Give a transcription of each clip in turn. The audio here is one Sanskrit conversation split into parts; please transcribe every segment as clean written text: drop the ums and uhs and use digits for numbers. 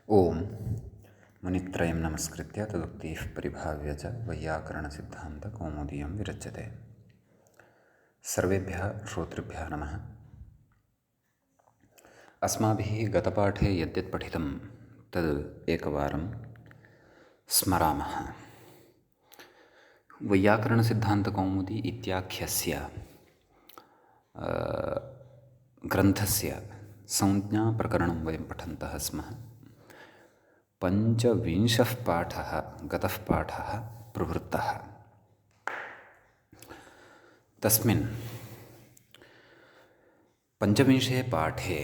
ओम मुनित्रयं नमस्कृत्य तदुक्तिः परिभाव्य च वैयाकरणसिद्धान्तकौमुदीयं विरच्यते। सर्वेभ्यः श्रोतृभ्यः नमः। अस्माभिः गतपाठे यद्यत् पठितं तद् एकवारं स्मरामः। वैयाकरणसिद्धान्तकौमुदी इत्याख्यस्य ग्रन्थस्य संज्ञाप्रकरणं वयं पठन्तः स्मः। 25 पाठः गतः पाठः प्रवृत्तः। तस्मिन् 25 पाठे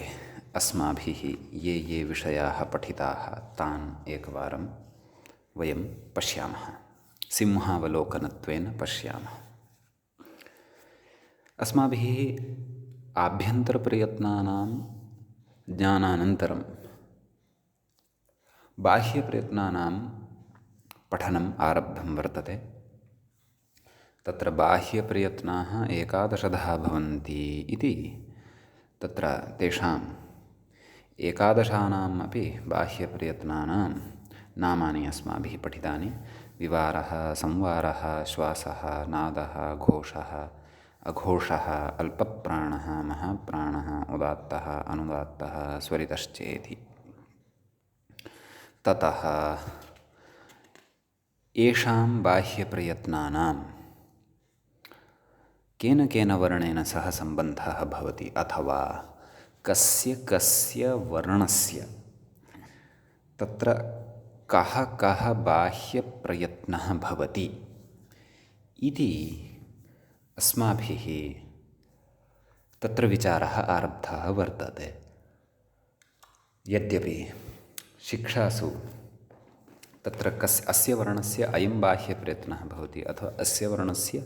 अस्माभिः ये विषयाः पठिताः तान् एकवारं वयं पश्यामः, सिंहावलोकनत्वेन पश्यामः। अस्माभिः आभ्यन्तरप्रयत्नानां ज्ञानानन्तरं बाह्यप्रयत्नानां पठनम् आरब्धं वर्तते। तत्र बाह्यप्रयत्नाः 11 भवन्ति इति तत्र तेषाम् 11 अपि बाह्यप्रयत्नानां नामानि अस्माभिः पठितानि। विवारः, संवारः, श्वासः, नादः, घोषः, अघोषः, अल्पप्राणः, महाप्राणः, उदात्तः, अनुदात्तः, स्वरितश्चेति। ततः येषां बाह्यप्रयत्नानां केन केन वर्णेन सह सम्बन्धः भवति अथवा कस्य कस्य वर्णस्य तत्र कः बाह्यप्रयत्नः भवति इति अस्माभिः तत्र विचारः आरब्धः वर्तते। यद्यपि शिक्षासु तत्र अस्य वर्णस्य अयं बाह्यप्रयत्नः भवति अथवा अस्य वर्णस्य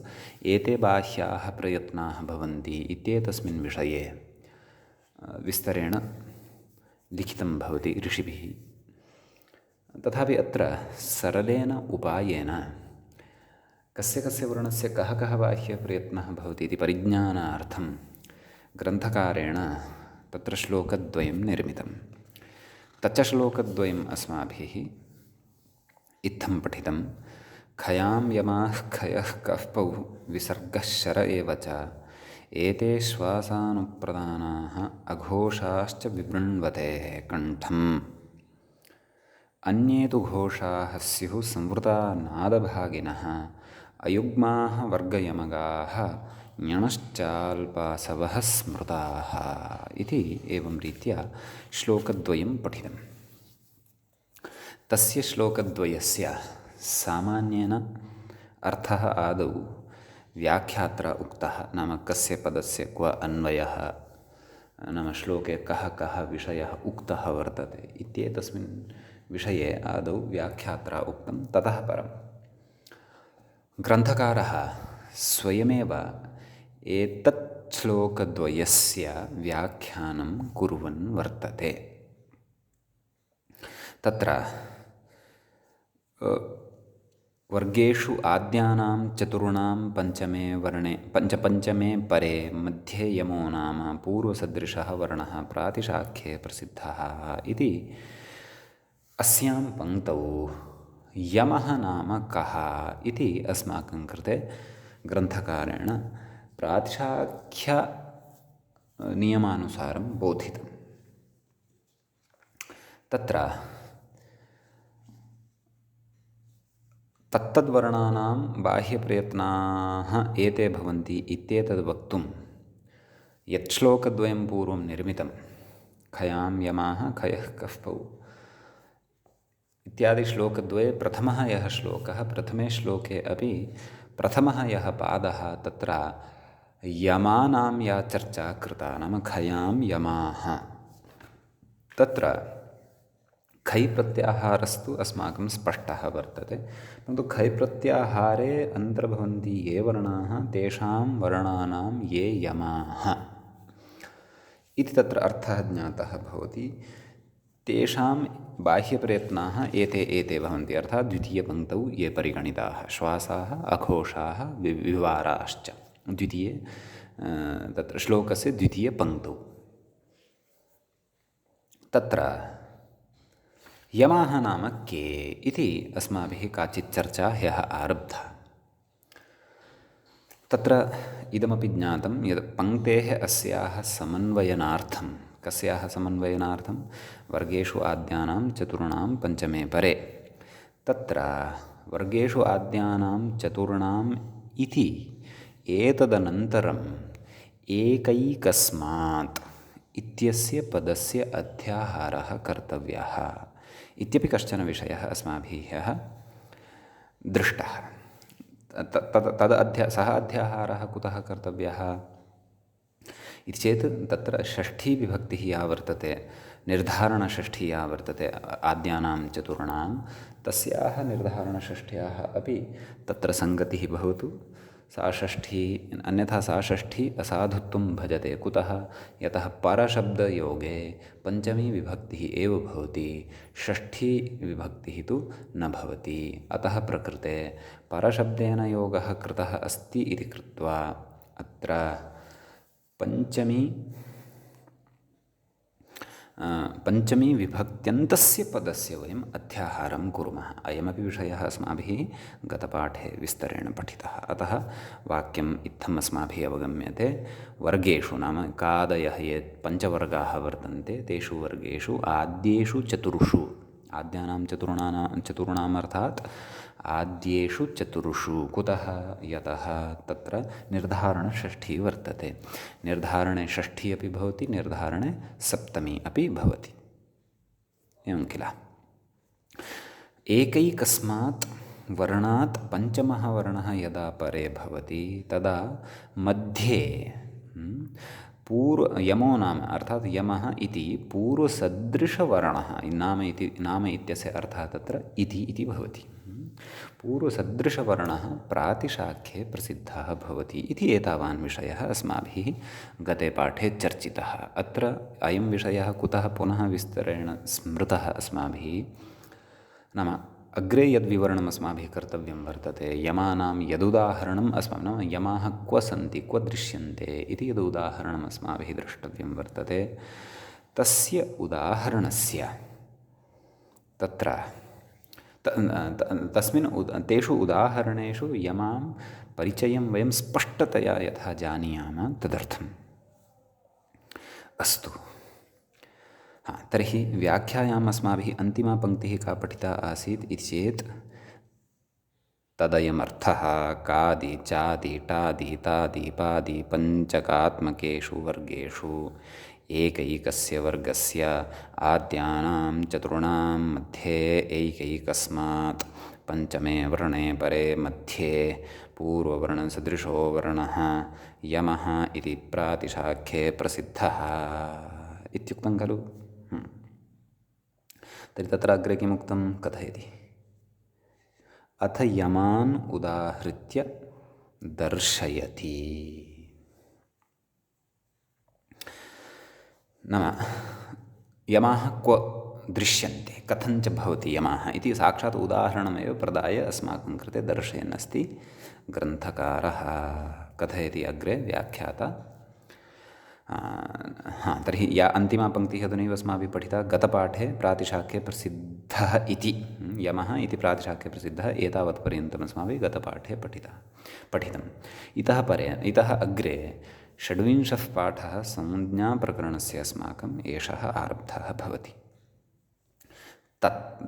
एते बाह्याः प्रयत्नाः भवन्ति इत्येतस्मिन् विषये विस्तरेण लिखितं भवति ऋषिभिः। तथापि अत्र सरलेन उपायेन कस्य कस्य वर्णस्य कः बाह्यप्रयत्नः भवति इति परिज्ञानार्थं ग्रन्थकारेण तत्र श्लोकद्वयं निर्मितं। तच्च श्लोकद्वयम् अस्माभिः इत्थं पठितं। खयां यमाः खयः कफौ विसर्गः शर एव च एते श्वासानुप्रदानाः अघोषाश्च विवृण्वते कण्ठम्। अन्ये तु घोषाः स्युः संवृता नादभागिनः अयुग्माः वर्गयमगाः ञणश्चाल्पासवः स्मृताः इति एवं रीत्या श्लोकद्वयं पठितम्। तस्य श्लोकद्वयस्य सामान्येन अर्थः आदौ व्याख्यात्रा उक्तः, नाम कस्य पदस्य क्व अन्वयः, नाम श्लोके कः विषयः उक्तः वर्तते इत्येतस्मिन् विषये आदौ व्याख्यात्रा उक्तं। ततः परं ग्रन्थकारः स्वयमेव एतत् श्लोकद्वयस्य व्याख्यानं कुर्वन् वर्तते। तत्र वर्गेषु आद्यानां चतुर्णां पञ्चमे परे मध्ये यमो नाम पूर्वसदृशः वर्णः प्रातिशाख्ये प्रसिद्धः इति अस्यां पङ्क्तौ यमः नाम कः इति अस्माकं कृते ग्रन्थकारेण प्रातिशाख्य नियमानुसारं बोधितं। तत्र तत्तद्वर्णानां बाह्यप्रयत्नाः एते भवन्ति इत्येतद् वक्तुं यत् श्लोकद्वयं पूर्वं निर्मितं, खयां यमाः खयः कफौ इत्यादि श्लोकद्वये प्रथमः यः श्लोकः, प्रथमे श्लोके अपि प्रथमः यः पादः, तत्र यमानां या चर्चा कृता, नाम खयां यमाः, तत्र खै प्रत्याहारस्तु अस्माकं स्पष्टः वर्तते। परन्तु खै प्रत्याहारे अन्तर्भवन्ति ये वर्णाः तेषां वर्णानां ये यमाः इति तत्र अर्थः ज्ञातः भवति। तेषां बाह्यप्रयत्नाः एते भवन्ति, अर्थात् द्वितीयपङ्क्तौ ये परिगणिताः श्वासाः, अघोषाः, विवाराश्च द्वितीये तत्र श्लोकस्य द्वितीयपङ्क्तौ। तत्र यमाः नाम के इति अस्माभिः काचित् चर्चा ह्यः आरब्धा। तत्र इदमपि ज्ञातं यत् पङ्क्तेः अस्याः समन्वयनार्थं, कस्याः समन्वयनार्थं, वर्गेषु आद्यानां चतुर्णां पञ्चमे परे। तत्र वर्गेषु आद्यानां चतुर्णाम् इति एतदनन्तरम् एकैकस्मात् इत्यस्य पदस्य अध्याहारः कर्तव्यः इत्यपि कश्चन विषयः अस्माभिः ह्यः दृष्टः। सः अध्याहारः कुतः कर्तव्यः इति चेत् तत्र षष्ठीविभक्तिः या वर्तते, निर्धारणषष्ठी या वर्तते आद्यानां चतुर्णां, तस्याः निर्धारणषष्ठ्याः अपि तत्र सङ्गतिः भवतु। सा षष्ठी, अन्यथा सा षष्ठी असाधुत्वं भजते। कुतः? यतः परशब्दयोगे पञ्चमी विभक्तिः एव भवति, षष्ठी विभक्तिः तु न भवति। अतः प्रकृते परशब्देन योगः कृतः अस्ति इति कृत्वा अत्र पञ्चमी विभक्त्यन्तस्य पदस्य वयम् अध्याहारं कुर्मः। अयमपि विषयः अस्माभिः गतपाठे विस्तरेण पठितः। अतः वाक्यम् इत्थम् अस्माभिः अवगम्यते। वर्गेषु नाम कादयः ये पञ्चवर्गाः वर्तन्ते, तेषु वर्गेषु आद्येषु चतुर्षु, आद्यानां चतुर्णाम् अर्थात् आद्येषु चतुर्षु। कुतः? यतः तत्र निर्धारणषष्ठी वर्तते। निर्धारणे षष्ठी अपि भवति, निर्धारणे सप्तमी अपि भवति। एवं किल? एकैकस्मात् वर्णात् पञ्चमः वर्णः यदा परे भवति तदा मध्ये यमो नाम अर्थात् यमः इति पूर्वसदृशवर्णः, नाम इत्यस्य अर्थः तत्र इति भवति। पूर्वसदृशवर्णः प्रातिशाख्ये प्रसिद्धः भवति इति एतावान् विषयः अस्माभिः गते पाठे चर्चितः। अत्र अयं विषयः कुतः पुनः विस्तरेण स्मृतः अस्माभिः नाम अग्रे यद्विवरणम् अस्माभिः कर्तव्यं वर्तते, यमानां यदुदाहरणम् अस्माभिः, नाम यमाः क्व सन्ति, क्व दृश्यन्ते इति यदुदाहरणम् अस्माभिः द्रष्टव्यं वर्तते, तस्य उदाहरणस्य तत्र तेषु उदाहरणेषु यमां परिचयं वयं स्पष्टतया यथा जानीयाम तदर्थम्। अस्तु, तर्हि व्याख्यायाम् अस्माभिः अन्तिमा पङ्क्तिः का पठिता आसीत् इति चेत् तदयमर्थः कादि चादि टादि तादि पादि पञ्चकात्मकेषु वर्गेषु एकैकस्य वर्गस्य आद्यानां चतुर्णां मध्ये एकैकस्मात् पञ्चमे वर्णे परे मध्ये पूर्ववर्णसदृशो वर्णः यमः इति प्रातिशाख्ये प्रसिद्धः इत्युक्तं खलु। तर्हि तत्र अग्रे किमुक्तं कथयति? अथ यमान् उदाहृत्य दर्शयति। नाम यमाः क्व दृश्यन्ते, कथञ्च भवति यमाः इति साक्षात् उदाहरणमेव प्रदाय अस्माकं कृते दर्शयन् अस्ति ग्रन्थकारः। कथयति अग्रे व्याख्याता। तर्हि या अन्तिमा पङ्क्तिः अधुनैव अस्माभिः पठिता गतपाठे, प्रातिशाख्ये प्रसिद्धः इति यमः इति प्रातिशाख्ये प्रसिद्धः, एतावत्पर्यन्तम् अस्माभिः गतपाठे पठितम्। इतः अग्रे षड्विंशः पाठः संज्ञाप्रकरणस्य अस्माकम् एषः आरब्धः भवति।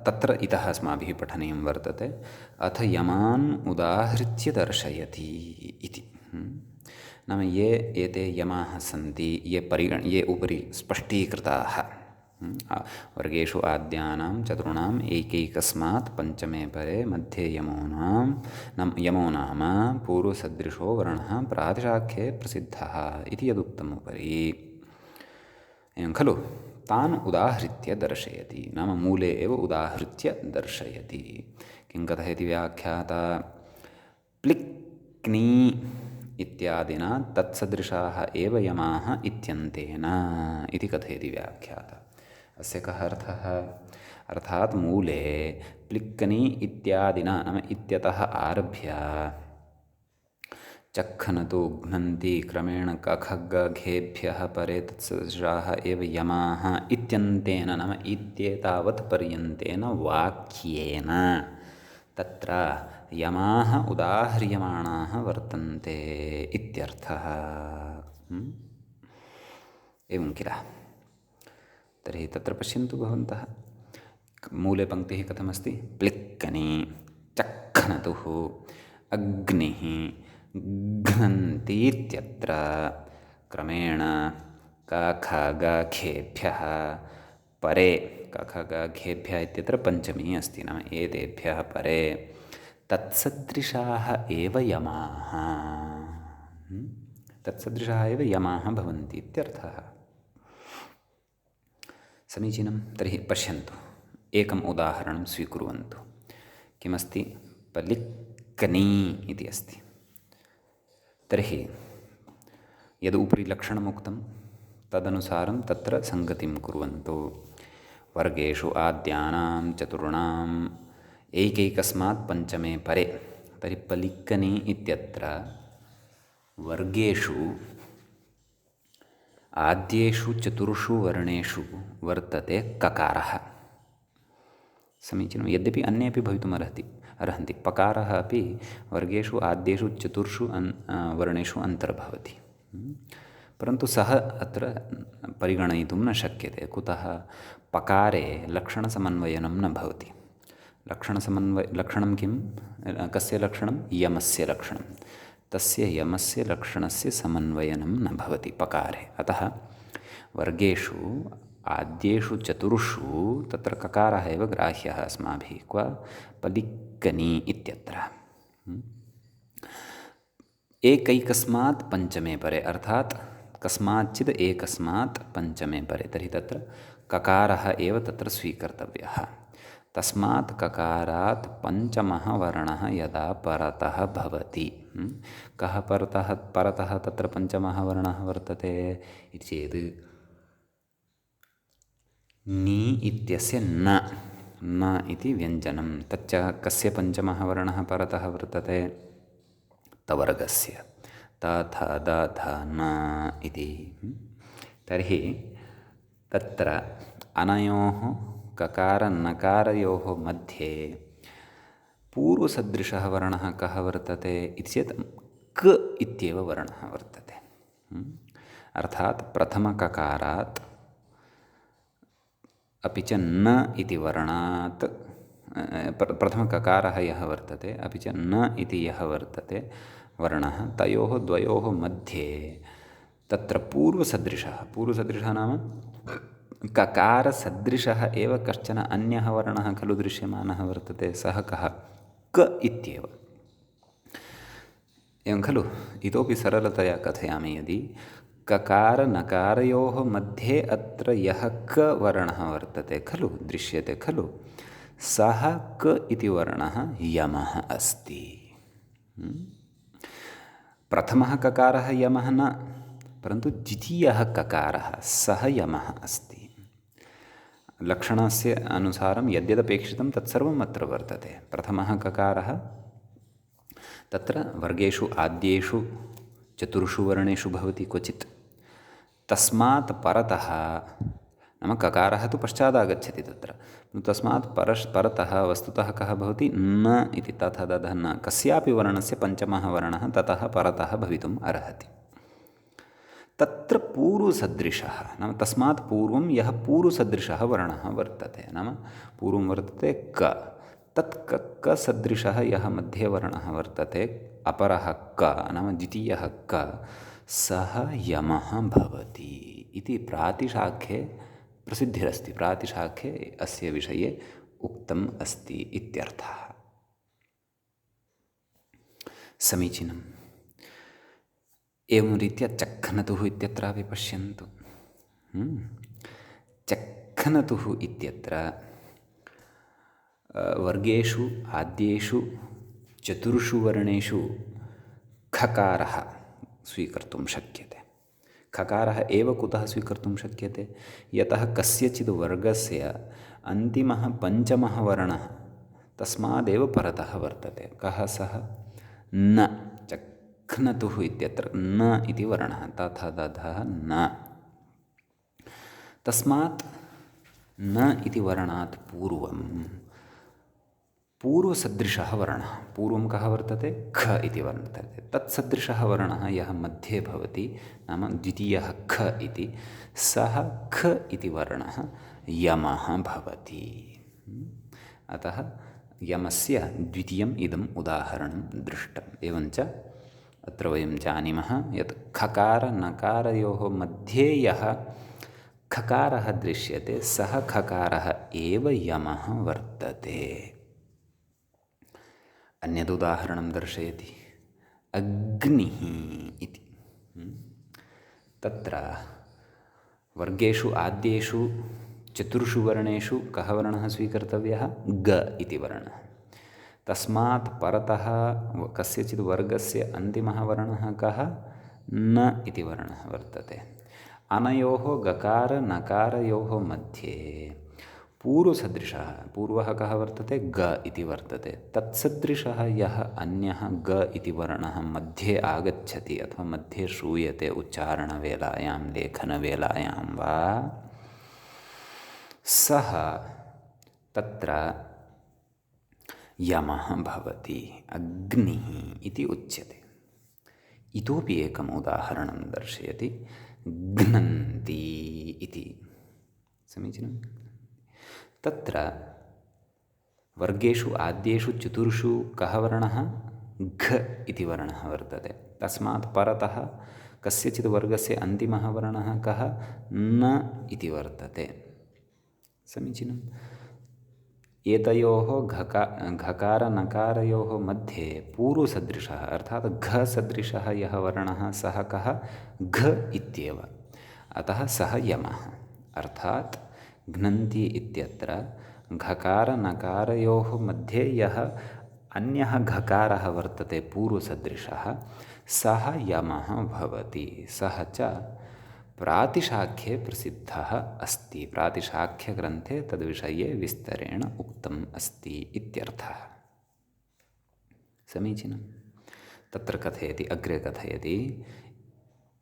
तत्र इतः अस्माभिः पठनीयं वर्तते। अथ यमान् उदाहृत्य दर्शयति इति। नाम ये एते यमाः सन्ति, ये उपरि स्पष्टीकृताः, वर्गेषु आद्यानां चतुर्णाम् एकैकस्मात् पञ्चमे परे मध्ये यमो नाम पूर्वसदृशो वर्णः प्रातिशाख्ये प्रसिद्धः इति यदुक्तम् उपरि, एवं खलु, तान् उदाहृत्य दर्शयति। नाम मूले एव उदाहृत्य दर्शयति। किं कथयति व्याख्याता? प्लिक्नी इत्यादिना तत्सदृशाः एव यमाः इत्यन्तेन इति कथयति व्याख्याता। अस्य कः अर्थः? अर्थात् मूले प्लिक्कनी इत्यादिना नाम इत्यतः आरभ्य चखनतु घ्नन्ति क्रमेण कखगघेभ्यः परे तत्सदृशाः एव यमाः इत्यन्तेन नाम इत्येतावत् पर्यन्तेन वाक्येन तत्र यमाः उदाह्रियमाणाः वर्तन्ते इत्यर्थः। एवं किल। तर्हि तत्र पश्यन्तु भवन्तः, मूले पङ्क्तिः कथमस्ति? प्लिक्कनी, चक्खनतुः, अग्निः, घ्नन्ति इत्यत्र क्रमेण कखगघेभ्यः परे, कखगघेभ्यः इत्यत्र पञ्चमी अस्ति, नाम एतेभ्यः परे तत्सदृशाः एव यमाः, तत्सदृशाः एव यमाः भवन्ति इत्यर्थः। समीचीनं। तर्हि पश्यन्तु, एकम् उदाहरणं स्वीकुर्वन्तु। किमस्ति? पलिक्कनी इति अस्ति। तर्हि यद् उपरि लक्षणमुक्तं तदनुसारं तत्र सङ्गतिं कुर्वन्तु। वर्गेषु आद्यानां चतुर्णाम् एकैकस्मात् पञ्चमे परे। तर्हि पलिक्कनी इत्यत्र वर्गेषु आद्येषु चतुर्षु वर्णेषु वर्तते ककारः। समीचीनं। यद्यपि अन्येपि भवितुम् अर्हन्ति, पकारः अपि वर्गेषु आद्येषु चतुर्षु वर्णेषु अन्तर्भवति, परन्तु सः अत्र परिगणयितुं न शक्यते। कुतः? पकारे लक्षणसमन्वयनं न भवति। लक्षणं किं? कस्य लक्षणं? यमस्य लक्षणं। तस्य यमस्य लक्षणस्य समन्वयनं न भवति पकारे। अतः वर्गेषु आद्येषु चतुर्षु तत्र ककारः एव ग्राह्यः अस्माभिः। क्व? पलिक्कनी इत्यत्र एकैकस्मात् पञ्चमे परे, अर्थात् कस्माच्चित् एकस्मात् पञ्चमे परे। तर्हि तत्र ककारः एव तत्र स्वीकर्तव्यः। तस्मात् ककारात् पञ्चमः वर्णः यदा परतः भवति। कः परतः तत्र पञ्चमः वर्णः वर्तते इति चेत् नि इत्यस्य न इति व्यञ्जनं। तच्च कस्य पञ्चमः वर्णः परतः वर्तते? तवर्गस्य। तथ दथ न इति। तर्हि तत्र अनयोः ककारनकारयोः मध्ये पूर्वसदृशः वर्णः कः वर्तते इति चेत् क इत्येव वर्णः वर्तते। अर्थात् प्रथमककारात् अपि च न इति वर्णात्, प्रथमककारः यः वर्तते अपि च न इति यः वर्तते वर्णः, तयोः द्वयोः मध्ये तत्र पूर्वसदृशः नाम ककारसदृशः एव कश्चन अन्यः वर्णः खलु दृश्यमानः वर्तते। सः कः? क इत्येव। एवं खलु। इतोपि सरलतया कथयामि, यदि ककारनकारयोः मध्ये अत्र यः क वर्णः वर्तते खलु, दृश्यते खलु, सः क इति वर्णः यमः अस्ति। प्रथमः ककारः यमः न, परन्तु द्वितीयः ककारः सः यमः अस्ति। लक्षणस्य अनुसारं यद्यदपेक्षितं तत्सर्वम् अत्र वर्तते। प्रथमः ककारः तत्र वर्गेषु आद्येषु चतुर्षु वर्णेषु भवति क्वचित्। तस्मात् परतः, नाम ककारः तु पश्चादागच्छति तत्र, तस्मात् परतः वस्तुतः कः भवति? न इति। तथा दधः न, कस्यापि वर्णस्य पञ्चमः वर्णः ततः परतः भवितुम् अर्हति। तत्र पूर्वसदृशः नाम तस्मात् पूर्वं यः पूर्वसदृशः वर्णः वर्तते, नाम पूर्वं वर्तते क, तत् क सदृशः यः मध्ये वर्णः वर्तते, अपरः क नाम द्वितीयः क, सः यमः भवति इति प्रातिशाख्ये प्रसिद्धिरस्ति। प्रातिशाख्ये अस्य विषये उक्तम् अस्ति इत्यर्थः। समीचीनम्। एवं रीत्या चक्खनतुः इत्यत्रापि पश्यन्तु। चक्खनतुः इत्यत्र वर्गेषु आद्येषु चतुर्षु वर्णेषु खकारः स्वीकर्तुं शक्यते। खकारः एव कुतः स्वीकर्तुं शक्यते? यतः कस्यचित् वर्गस्य अन्तिमः पञ्चमः वर्णः तस्मादेव परतः वर्तते। कः सः? न। घ्नतुः इत्यत्र न इति वर्णः तथ दधः न। तस्मात् न इति वर्णात् पूर्वं पूर्वसदृशः वर्णः, पूर्वं कः वर्तते, ख इति वर्तते, तत्सदृशः वर्णः यः मध्ये भवति नाम द्वितीयः ख इति, सः ख इति वर्णः यमः भवति। अतः यमस्य द्वितीयम् इदम् उदाहरणं दृष्टम्। एवञ्च अत्र वयं जानीमः यत् खकार नकारयोः मध्ये यः खकारः दृश्यते सः खकारः एव यमः वर्तते। अन्यदुदाहरणं दर्शयति अग्निः इति। तत्र वर्गेषु आद्येषु चतुर्षु वर्णेषु कः वर्णः स्वीकर्तव्यः, ग इति वर्णः। तस्मात् परतः कस्यचित् वर्गस्य अन्तिमः वर्णः कः, न इति वर्णः वर्तते। अनयोः गकार नकारयोः मध्ये पूर्वसदृशः, पूर्वः कः वर्तते, ग इति वर्तते, तत्सदृशः यः अन्यः ग इति वर्णः मध्ये आगच्छति अथवा मध्ये श्रूयते उच्चारणवेलायां लेखनवेलायां वा, सः तत्र यमः भवति, अग्निः इति उच्यते। इतोपि एकम् उदाहरणं दर्शयति घ्नन्ति इति। समीचीनं। तत्र वर्गेषु आद्येषु चतुर्षु कः वर्णः, घ इति वर्णः वर्तते। तस्मात् परतः कस्यचित् वर्गस्य अन्तिमः वर्णः कः, न इति वर्तते। समीचीनम्। एतयोः घकारनकारयोः मध्ये पूर्वसदृशः अर्थात् घ सदृशः यः वर्णः सः कः, घ इत्येव। अतः सः यमः। अर्थात् घ्नन्ति इत्यत्र घकारनकारयोः मध्ये यः अन्यः घकारः वर्तते पूर्वसदृशः सः यमः भवति। सः च प्रातिशाख्ये प्रसिद्धः अस्ति। प्रातिशाख्यग्रन्थे तद्विषये विस्तरेण उक्तम् अस्ति इत्यर्थः। समीचीनं। तत्र कथयति, अग्रे कथयति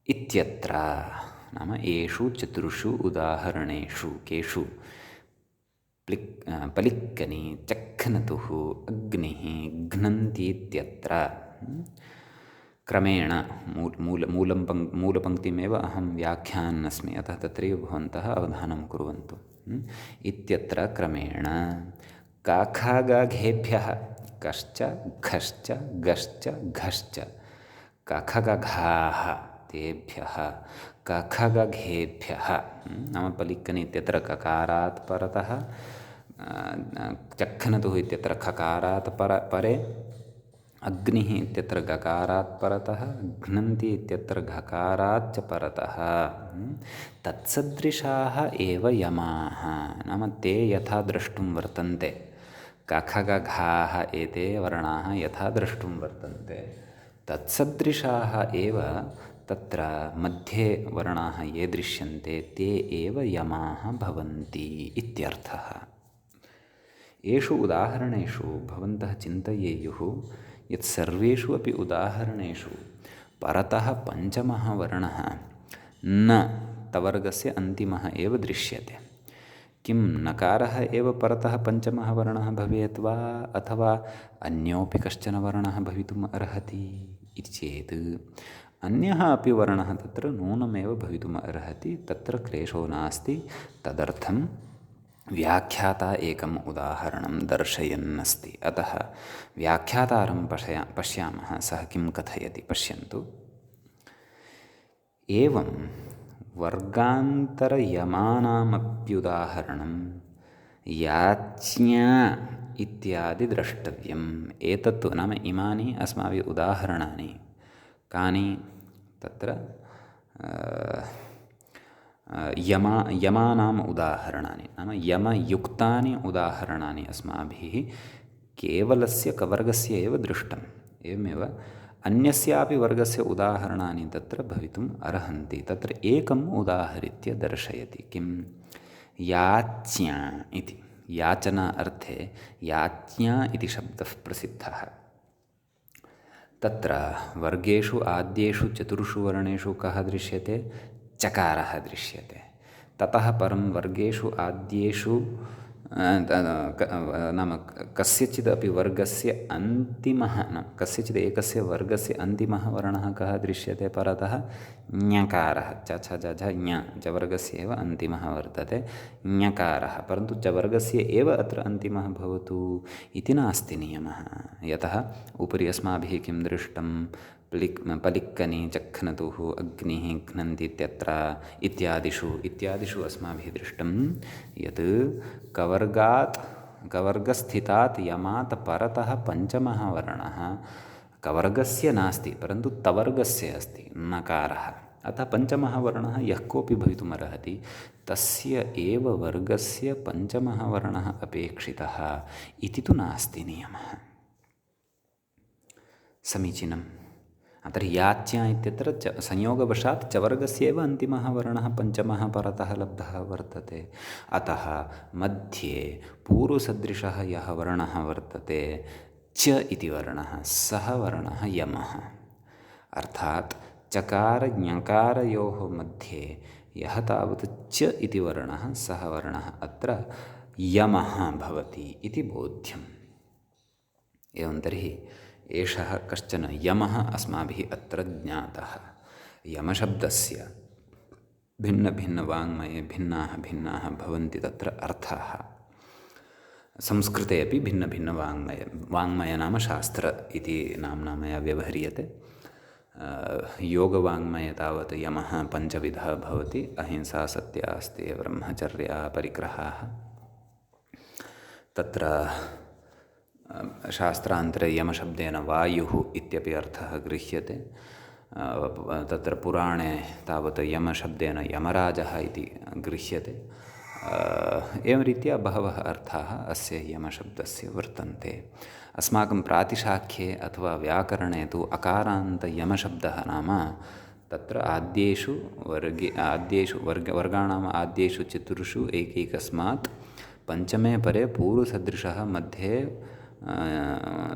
इत्यत्र नाम एषु चतुर्षु उदाहरणेषु केषु पलिक्कनि चक्खनतुः अग्निः घ्नन्ति इत्यत्र क्रमेण मूलपङ्क्तिमेव अहं व्याख्यान् अस्मि, अतः तत्रैव भवन्तः अवधानं कुर्वन्तु। इत्यत्र क्रमेण काखागाघेभ्यः कश्च घश्च गश्च घश्च काखगघाः तेभ्यः काखगघेभ्यः नाम पलिक्कनि इत्यत्र ककारात् परतः चक्खनतुः इत्यत्र खकारात् परे अग्निः इत्यत्र गकारात् परतः घ्नन्ति इत्यत्र घकाराच्च परतः तत्सदृशाः एव यमाः नाम ते यथा द्रष्टुं वर्तन्ते, काखगघाः एते वर्णाः यथा द्रष्टुं वर्तन्ते तत्सदृशाः एव तत्र मध्ये वर्णाः ये दृश्यन्ते ते एव यमाः भवन्ति इत्यर्थः। येषु उदाहरणेषु भवन्तः चिन्तयेयुः यत् सर्वेषु अपि उदाहरणेषु परतः पञ्चमः वर्णः न तवर्गस्य अन्तिमः एव दृश्यते। किं नकारः एव परतः पञ्चमः वर्णः भवेत् वा अथवा अन्योपि कश्चन वर्णः भवितुम् अर्हति इति चेत् अन्यः अपि वर्णः तत्र नूनमेव भवितुम् अर्हति, तत्र क्लेशो नास्ति। तदर्थं व्याख्याता एकम् उदाहरणं दर्शयन्नस्ति। अतः व्याख्यातारं पश्यामः, सः किं कथयति पश्यन्तु। एवं वर्गान्तरयमानामप्युदाहरणं याच्ञा इत्यादि द्रष्टव्यम्। एतत्तु नाम इमानि अस्माभिः उदाहरणानि कानि, तत्र यमानाम् उदाहरणानि नाम यमयुक्तानि उदाहरणानि अस्माभिः केवलस्य कवर्गस्य एव दृष्टम्। एवमेव अन्यस्यापि वर्गस्य उदाहरणानि तत्र भवितुम् अर्हन्ति। तत्र एकम् उदाहरित्य दर्शयति। किं, याच्ञा इति। याचना अर्थे याच्ञा इति शब्दः प्रसिद्धः। तत्र वर्गेषु आद्येषु चतुर्षु वर्णेषु कः दृश्यते? चकारः दृश्यते। ततः परं वर्गेषु आद्येषु नाम कस्यचिदपि वर्गस्य अन्तिमः कस्यचित् एकस्य वर्गस्य अन्तिमः वर्णः कः दृश्यते परतः? ञकारः। च छ ज झ ञ जवर्गस्य एव अन्तिमः वर्तते ञकारः। परन्तु जवर्गस्य एव अत्र अन्तिमः भवतु इति नास्ति नियमः। यतः उपरि अस्माभिः किं दृष्टं? पलिक्कनि चक्नतुः अग्निः घ्नन्ति इत्यत्र इत्यादिषु अस्माभिः दृष्टं यत् कवर्गस्थितात् यमात् परतः पञ्चमः वर्णः कवर्गस्य नास्ति, परन्तु तवर्गस्य अस्ति नकारः। अतः पञ्चमः वर्णः यः कोऽपि भवितुमर्हति, तस्य एव वर्गस्य पञ्चमः वर्णः अपेक्षितः इति तु नास्ति नियमः। समीचीनं। तर्हि याच्या इत्यत्र संयोगवशात् चवर्गस्य एव अन्तिमः वर्णः पञ्चमः परतः लब्धः वर्तते। अतः मध्ये पूर्वसदृशः यः वर्णः वर्तते च इति वर्णः, सः वर्णः यमः। अर्थात् चकारज्ञकारयोः मध्ये यः तावत् च इति वर्णः, सः वर्णः अत्र यमः भवति इति बोध्यम्। एवं तर्हि एषः कश्चन यमः अस्माभिः अत्र ज्ञातः। यमशब्दस्य भिन्नभिन्नवाङ्मये भिन्नाः भवन्ति तत्र अर्थाः। संस्कृते अपि वाङ्मय नाम शास्त्र इति नाम्ना मया व्यवह्रियते। योगवाङ्मये तावत् यमः पञ्चविधः भवति। अहिंसा, सत्या, अस्तेय, ब्रह्मचर्या, परिग्रहाः। तत्र शास्त्रान्तरे यमशब्देन वायुः इत्यपि अर्थः गृह्यते। तत्र पुराणे तावत् यमशब्देन यमराजः इति गृह्यते। एवं रीत्या बहवः अर्थाः अस्य यमशब्दस्य वर्तन्ते। अस्माकं प्रातिशाख्ये अथवा व्याकरणे तु अकारान्तयमशब्दः नाम तत्र वर्गाणाम् आद्येषु चतुर्षु एकैकस्मात् पञ्चमे परे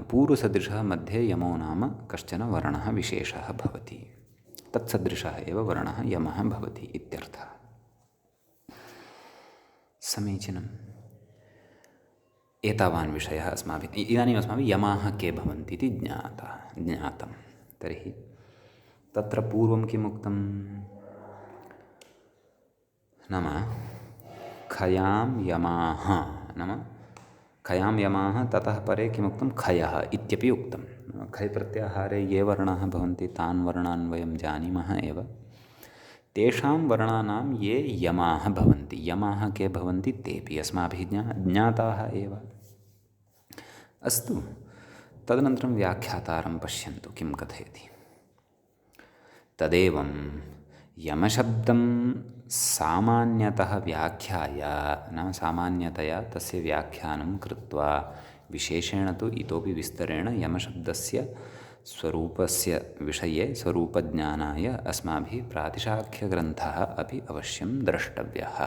पूर्वसदृशः मध्ये यमो नाम कश्चन वर्णः विशेषः भवति। तत्सदृशः एव वर्णः यमः भवति इत्यर्थः। समीचीनम्। एतावान् विषयः इदानीम् अस्माभिः यमाः के भवन्ति इति ज्ञातं। तर्हि तत्र पूर्वं किम् उक्तं? नाम खयां यमाः ततः परे किमुक्तं? खयः इत्यपि उक्तं। खय् प्रत्याहारे ये वर्णाः भवन्ति तान् वर्णान् वयं जानीमः एव। तेषां वर्णानां ये यमाः भवन्ति, यमाः के भवन्ति तेऽपि अस्माभिः ज्ञाताः एव। अस्तु, तदनन्तरं व्याख्यातारं पश्यन्तु किं कथयति। तदेवं यमशब्दं सामान्यतः व्याख्याय, नाम सामान्यतया तस्य व्याख्यानं कृत्वा विशेषेण तु इतोपि विस्तरेण यमशब्दस्य स्वरूपस्य विषये स्वरूपज्ञानाय अस्माभिः प्रातिशाख्यग्रन्थः अपि अवश्यं द्रष्टव्यः।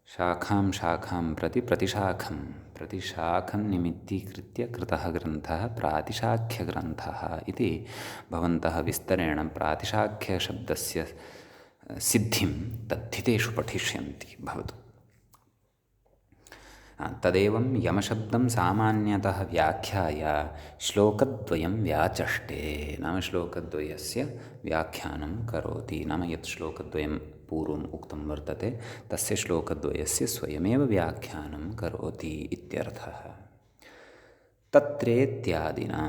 शाखां प्रति प्रतिशाखं निमित्तीकृत्य कृतः ग्रन्थः प्रातिशाख्यग्रन्थः इति भवन्तः विस्तरेण प्रातिशाख्यशब्दस्य सिद्धिं तद्धितेषु पठिष्यन्ति भवतु। तदेवं यमशब्दं सामान्यतः व्याख्याय श्लोकद्वयं व्याचष्टे, नाम श्लोकद्वयस्य व्याख्यानं करोति। नाम यत् श्लोकद्वयं पूर्वम् उक्तं वर्तते तस्य श्लोकद्वयस्य स्वयमेव व्याख्यानं करोति इत्यर्थः। तत्रेत्यादिना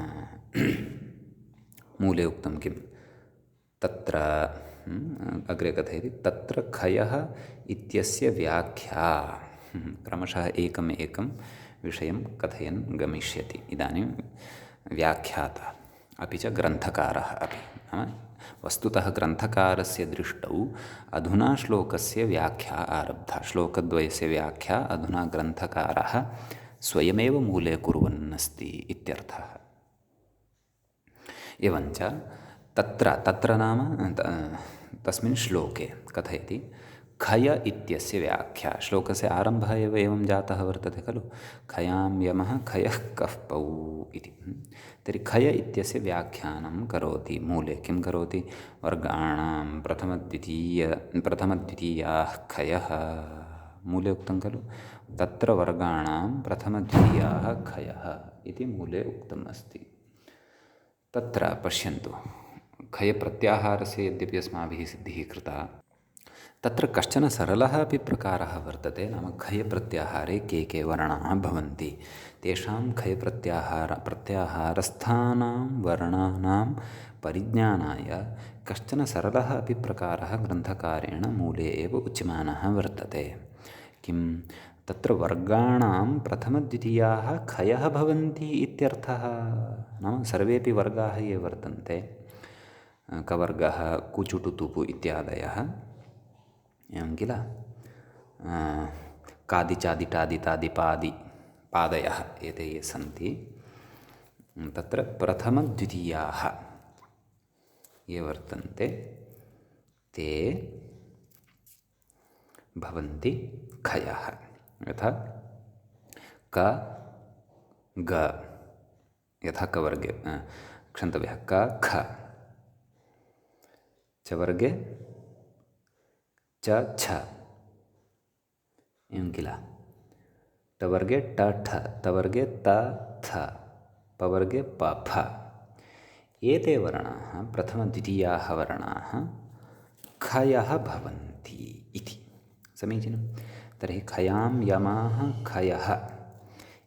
मूले उक्तं किं? तत्र अग्रे कथयति तत्र खयः इत्यस्य व्याख्या क्रमशः एकम् एकं विषयं कथयन् गमिष्यति। इदानीं व्याख्याता अपि च ग्रन्थकारः अपि, नाम वस्तुतः ग्रन्थकारस्य दृष्टौ अधुना श्लोकस्य व्याख्या आरब्धा। श्लोकद्वयस्य व्याख्या अधुना ग्रन्थकारः स्वयमेव मूले कुर्वन्नस्ति इत्यर्थः। एवञ्च तत्र नाम तस्मिन् श्लोके कथयति खय इत्यस्य व्याख्या। श्लोकस्य आरम्भः एव एवं जातः वर्तते खलु, खयां यमः खयः कः पौ इति। तर्हि खय इत्यस्य व्याख्यानं करोति। मूले किं करोति? वर्गाणां प्रथमद्वितीयाः खयः, मूले उक्तं खलु, तत्र वर्गाणां प्रथमद्वितीयाः खयः इति मूले उक्तम् अस्ति। तत्र पश्यन्तु, खयप्रत्याहारस्य यद्यपि अस्माभिः सिद्धिः कृता, तत्र कश्चन सरलः अपि प्रकारः वर्तते। नाम खयप्रत्याहारे के वर्णाः भवन्ति, तेषां प्रत्याहारस्थानां वर्णानां परिज्ञानाय कश्चन सरलः अपि प्रकारः ग्रन्थकारेण मूले एव उच्यमानः वर्तते। किं? तत्र वर्गाणां प्रथमद्वितीयाः खयः भवन्ति इत्यर्थः। नाम सर्वेपि वर्गाः ये वर्तन्ते, कवर्गः, कुचुटु, तुपु इत्यादयः, एवं किल, कादि चादि टादि तादि पादि पादयः एते ये सन्ति, तत्र प्रथमद्वितीयाः ये वर्तन्ते ते भवन्ति खयः। यथा क ग, यथा कवर्गे क्षन्तव्यः क ख, चवर्गे च छ, एवं किल, टवर्गे ट ठ, तवर्गे त थ, पवर्गे प फ। एते वर्णाः प्रथमद्वितीयाः वर्णाः खयः भवन्ति इति। समीचीनं। तर्हि खयां यमाः खयः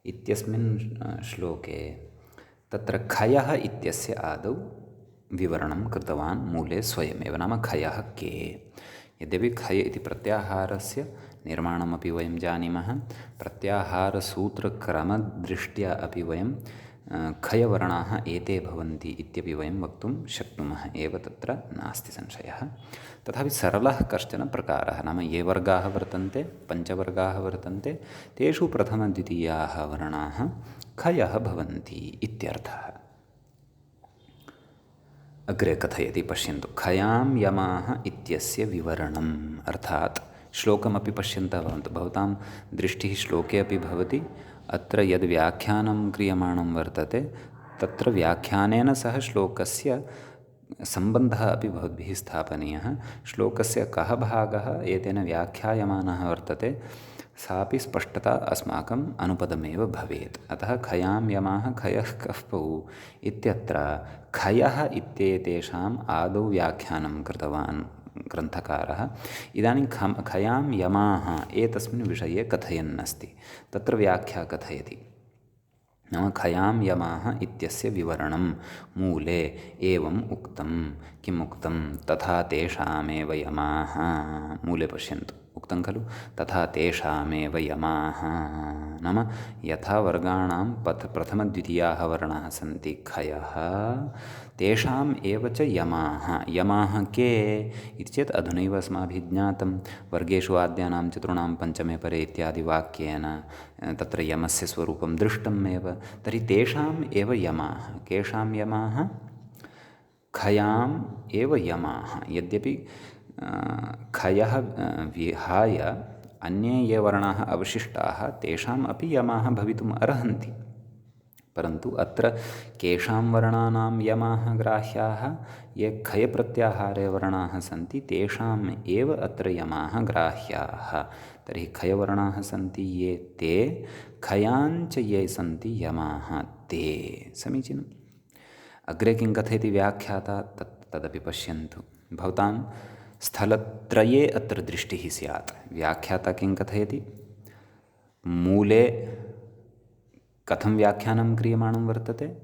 इत्यस्मिन् श्लोके तत्र खयः इत्यस्य आदौ विवरणं कृतवान् मूले स्वयमेव। नाम खयः के। यद्यपि खय इति प्रत्याहारस्य निर्माणमपि वयं जानीमः, प्रत्याहारसूत्रक्रमदृष्ट्या अपि वयं खयवर्णाः एते भवन्ति इत्यपि वयं वक्तुं शक्नुमः एव, तत्र नास्ति संशयः। तथापि सरलः कश्चन प्रकारः, नाम ये वर्गाः वर्तन्ते, पञ्चवर्गाः वर्तन्ते, तेषु प्रथमद्वितीयाः वर्णाः खयः भवन्ति इत्यर्थः। अग्रे कथयति, पश्यन्तु। खयां यमाः इत्यस्य विवरणम्, अर्थात् श्लोकमपि पश्यन्तः भवन्तु। भवतां दृष्टिः श्लोके अपि भवति, अत्र यद् व्याख्यानं क्रियमाणं वर्तते तत्र व्याख्यानेन सह श्लोकस्य सम्बन्धः अपि भवद्भिः स्थापनीयः। श्लोकस्य कः भागः एतेन व्याख्यायमानः वर्तते, सापि स्पष्टता अस्माकम् अनुपदमेव भवेत्। अतः खयां यमाः खयः कः पौ इत्यत्र खयः इत्येतेषाम् आदौ व्याख्यानं कृतवान् ग्रन्थकारः। इदानीं खयां यमाः एतस्मिन् विषये कथयन् अस्ति। तत्र व्याख्या कथयति, नाम खयां यमाः इत्यस्य विवरणं मूले एवम् उक्तं। किम् उक्तं? तथा तेषामेव यमाः। मूले पश्यन्तु, उक्तं खलु, तथा तेषामेव यमाः। नाम यथा वर्गाणां प्रथमद्वितीयाः वर्णाः सन्ति खयः, तेषाम् एव च यमाः। यमाः के इति चेत् अधुनैव अस्माभिः ज्ञातं, वर्गेषु आद्यानां चतुर्णां पञ्चमे परे इत्यादि वाक्येन तत्र यमस्य स्वरूपं दृष्टम् एव। तर्हि तेषाम् एव यमाः। केषां यमाः? खयाम् एव यमाः। यद्यपि खयः विहाय अन्ये ये वर्णाः अवशिष्टाः तेषाम् अपि यमाः भवितुम् अर्हन्ति, परन्तु अत्र केषां वर्णानां यमाः ग्राह्याः? ये खयप्रत्याहारे वर्णाः सन्ति तेषाम् एव अत्र यमाः ग्राह्याः। तर्हि खयवर्णाः सन्ति ये ते, खयाञ्च ये सन्ति यमाः ते। समीचीनम्। अग्रे किं कथयति व्याख्याता तदपि पश्यन्तु। भवतां स्थलत्रये अत्र दृष्टिः स्यात्। व्याख्याता किं कथयति? मूले कथं व्याख्यानं क्रियमाणं वर्तते,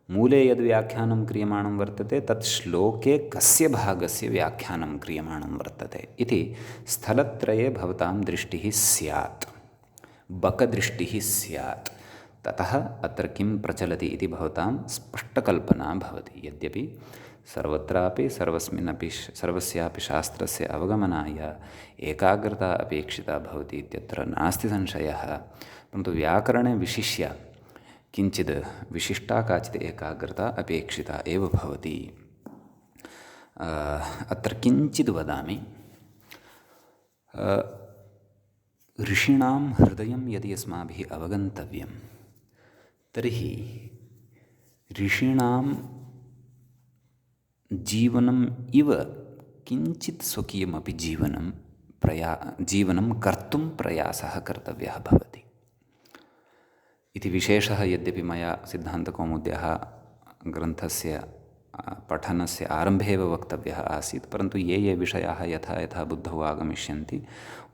मूले यद् व्याख्यानं क्रियमाणं वर्तते तत् श्लोके कस्य भागस्य व्याख्यानं क्रियमाणं वर्तते इति स्थलत्रये भवतां दृष्टिः स्यात्, बकदृष्टिः स्यात्। ततः अत्र किं प्रचलति इति भवतां स्पष्टकल्पना भवति। यद्यपि सर्वत्रापि सर्वस्यापि शास्त्रस्य अवगमनाय एकाग्रता अपेक्षिता भवति इत्यत्र नास्ति संशयः, परन्तु व्याकरणे विशिष्य किञ्चित् विशिष्टा काचित् एकाग्रता अपेक्षिता एव भवति। अत्र किञ्चित् वदामि। ऋषीणां हृदयं यदि अस्माभिः अवगन्तव्यं तर्हि ऋषीणां जीवनम् इव किञ्चित् स्वकीयमपि जीवनं कर्तुं प्रयासः कर्तव्यः भवति इति विशेषः यद्यपि मया सिद्धान्तकौमुद्याः ग्रन्थस्य पठनस्य आरम्भे एव वक्तव्यः आसीत्, परन्तु ये विषयाः यथा यथा बुद्धौ आगमिष्यन्ति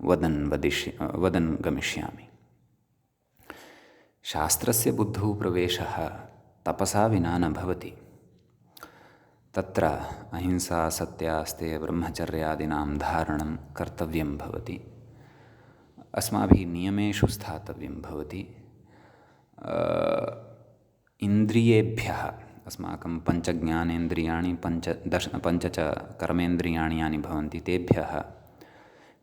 वदन् गमिष्यामि। शास्त्रस्य बुद्धौ प्रवेशः तपसा विना न भवति। तत्र अहिंसा, सत्यास्तेय, ब्रह्मचर्यादीनां धारणं कर्तव्यं भवति। अस्माभिः नियमेषु स्थातव्यं भवति। इन्द्रियेभ्यः अस्माकं पञ्चज्ञानेन्द्रियाणि पञ्च च कर्मेन्द्रियाणि यानि भवन्ति तेभ्यः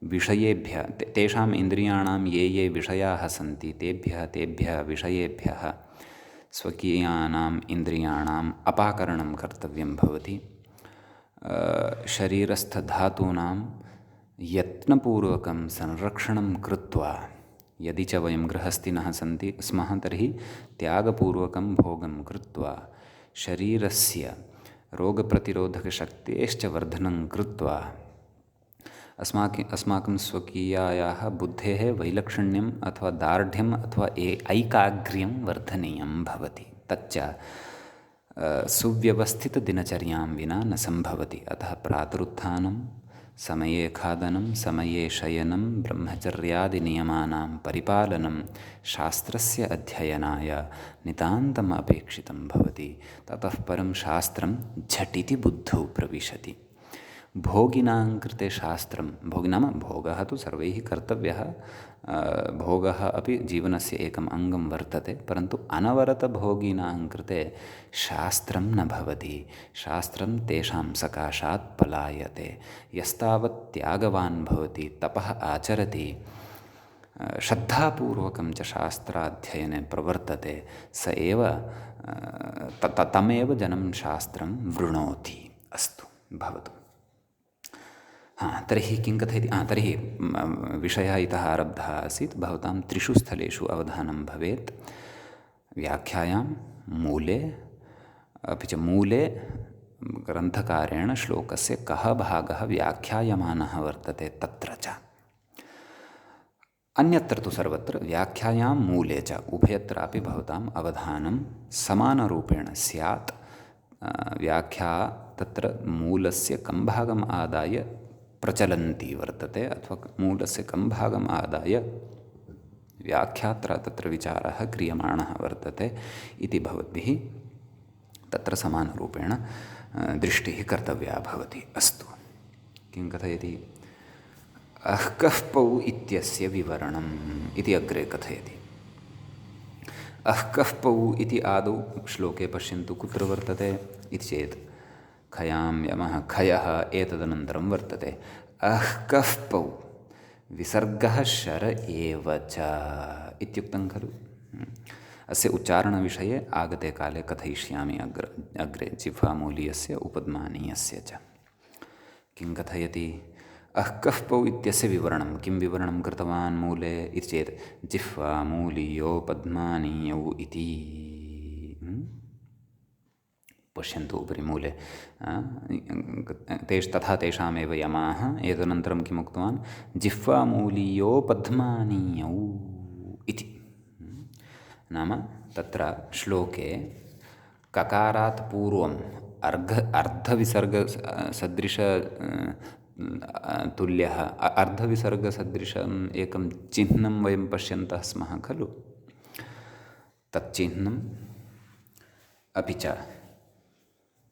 विषयेभ्यः तेषाम् इन्द्रियाणां ये विषयाः सन्ति तेभ्यः विषयेभ्यः स्वकीयानाम् इन्द्रियाणाम् अपाकरणं कर्तव्यं भवति। शरीरस्थधातूनां यत्नपूर्वकं संरक्षणं कृत्वा यदि च वयं गृहस्थिनः स्मः तर्हि त्यागपूर्वकं भोगं कृत्वा शरीरस्य रोगप्रतिरोधकशक्तेश्च वर्धनं कृत्वा अस्माकं स्वकीयायाः बुद्धेः वैलक्षण्यम् अथवा दार्ढ्यम् अथवा ऐकाग्र्यं वर्धनीयं भवति। तच्च सुव्यवस्थितदिनचर्यां विना न सम्भवति। अतः प्रातरुत्थानं, समये खादनं, समये शयनं, ब्रह्मचर्यादिनियमानां परिपालनं शास्त्रस्य अध्ययनाय नितान्तम् अपेक्षितं भवति। ततः परं शास्त्रं झटिति बुद्धौ प्रविशति। भोगिनां कृते शास्त्रं नाम भोगः तु सर्वैः कर्तव्यः, भोगः अपि जीवनस्य एकम् अङ्गं वर्तते, परन्तु अनवरतभोगिनां कृते शास्त्रं न भवति। शास्त्रं तेषां सकाशात् पलायते। यस्तावत् त्यागवान् भवति, तपः आचरति, श्रद्धापूर्वकं च शास्त्राध्ययने प्रवर्तते, स एव तमेव जनं शास्त्रं वृणोति। अस्तु, भवतु। तर्हि किं कथयति? तर्हि विषयः इतः आरब्धः आसीत्। भवतां 3 स्थलेषु अवधानं भवेत्। व्याख्यायां, मूले, अपि च मूले ग्रन्थकारेण श्लोकस्य कः भागः व्याख्यायमानः वर्तते तत्र च। अन्यत्र तु सर्वत्र व्याख्यायां, मूले च उभयत्रापि भवताम् अवधानं समानरूपेण स्यात्। व्याख्या तत्र मूलस्य कं भागम् आदाय प्रचलन्ती वर्तते, अथवा मूलस्य कं भागम् आदाय व्याख्यात्र तत्र विचारः क्रियमाणः वर्तते इति भवद्भिः तत्र समानरूपेण दृष्टिः कर्तव्या भवति। अस्तु, किं कथयति? अह्कःपौ इत्यस्य विवरणम् इति अग्रे कथयति। अह्कःपौ इति आदौ श्लोके पश्यन्तु कुत्र वर्तते इति चेत् खयां यमः खयः एतदनन्तरं वर्तते। अह्कःपौ विसर्गः शर एव च इत्युक्तं खलु। अस्य उच्चारणविषये आगते काले कथयिष्यामि अग्रे जिह्वामूलीयस्य उपद्मानीयस्य च। किं कथयति? अह्कःपौ इत्यस्य विवरणं। किं विवरणं कृतवान् मूले इति चेत् जिह्वामूलीयोपद्मानीयौ इति। पश्यन्तु उपरि मूले तथा तेषामेव यमाः। एतदनन्तरं किम् उक्तवान्? जिह्वामूलीयोपद्मानीयौ इति। नाम तत्र श्लोके ककारात् पूर्वम् अर्धविसर्गसदृश तुल्यः अर्धविसर्गसदृशम् एकं चिह्नं वयं पश्यन्तः स्मः खलु। तच्चिह्नम् अपि च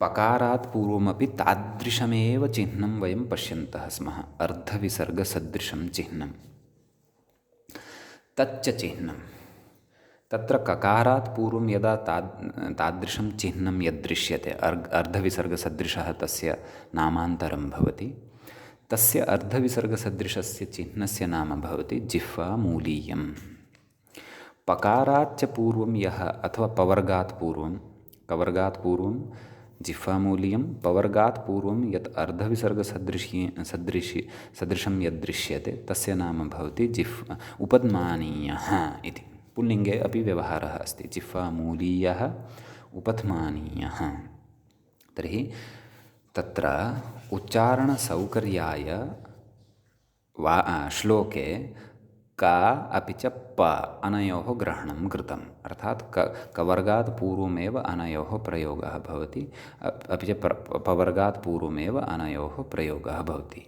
पकारात् पूर्वमपि तादृशमेव चिह्नं वयं पश्यन्तः स्मः, अर्धविसर्गसदृशं चिह्नं। तच्च चिह्नं तत्र ककारात् पूर्वं यदा तादृशं चिह्नं यद्दृश्यते, अर्धविसर्गसदृशः तस्य नामान्तरं भवति, तस्य अर्धविसर्गसदृशस्य चिह्नस्य नाम भवति जिह्वामूलीयम्। पकाराच्च पूर्वं यः, अथवा कवर्गात् पूर्वं जिह्वामूलीयं पवर्गात् पूर्वं यत् सदृशं यद् दृश्यते तस्य नाम भवति उपध्मानीयः इति। पुल्लिङ्गे अपि व्यवहारः अस्ति, जिह्वामूलीयः उपध्मानीयः। तर्हि तत्र उच्चारणसौकर्याय श्लोके का अपि च प अनयोः ग्रहणं कृतम्। अर्थात् कवर्गात् पूर्वमेव अनयोः प्रयोगः भवति, अपि च पवर्गात् पूर्वमेव अनयोः प्रयोगः भवति।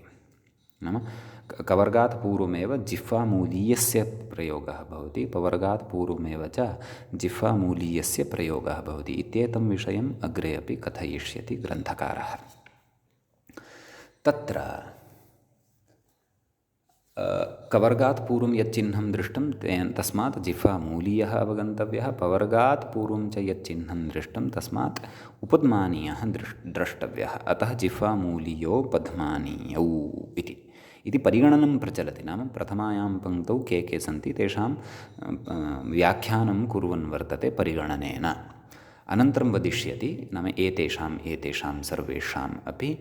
नाम कवर्गात् पूर्वमेव जिह्वामूलीयस्य प्रयोगः भवति, पवर्गात् पूर्वमेव च जिह्वामूलीयस्य प्रयोगः भवति इत्येतं विषयम् अग्रे अपि कथयिष्यति ग्रन्थकारः। तत्र कवर्गात् पूर्वं यत् चिह्नं दृष्टं तस्मात् जिह्वामूलीयः अवगन्तव्यः, पवर्गात् पूर्वं च यत् चिह्नं दृष्टं तस्मात् उपध्मानीयः द्रष्टव्यः। अतः जिह्वामूलीयो पध्मानीयौ इति परिगणनं प्रचलति। नाम प्रथमायां पङ्क्तौ के के सन्ति तेषां व्याख्यानं कुर्वन् वर्तते परिगणनेन। अनन्तरं वदिष्यति, नाम एतेषां सर्वेषाम् अपि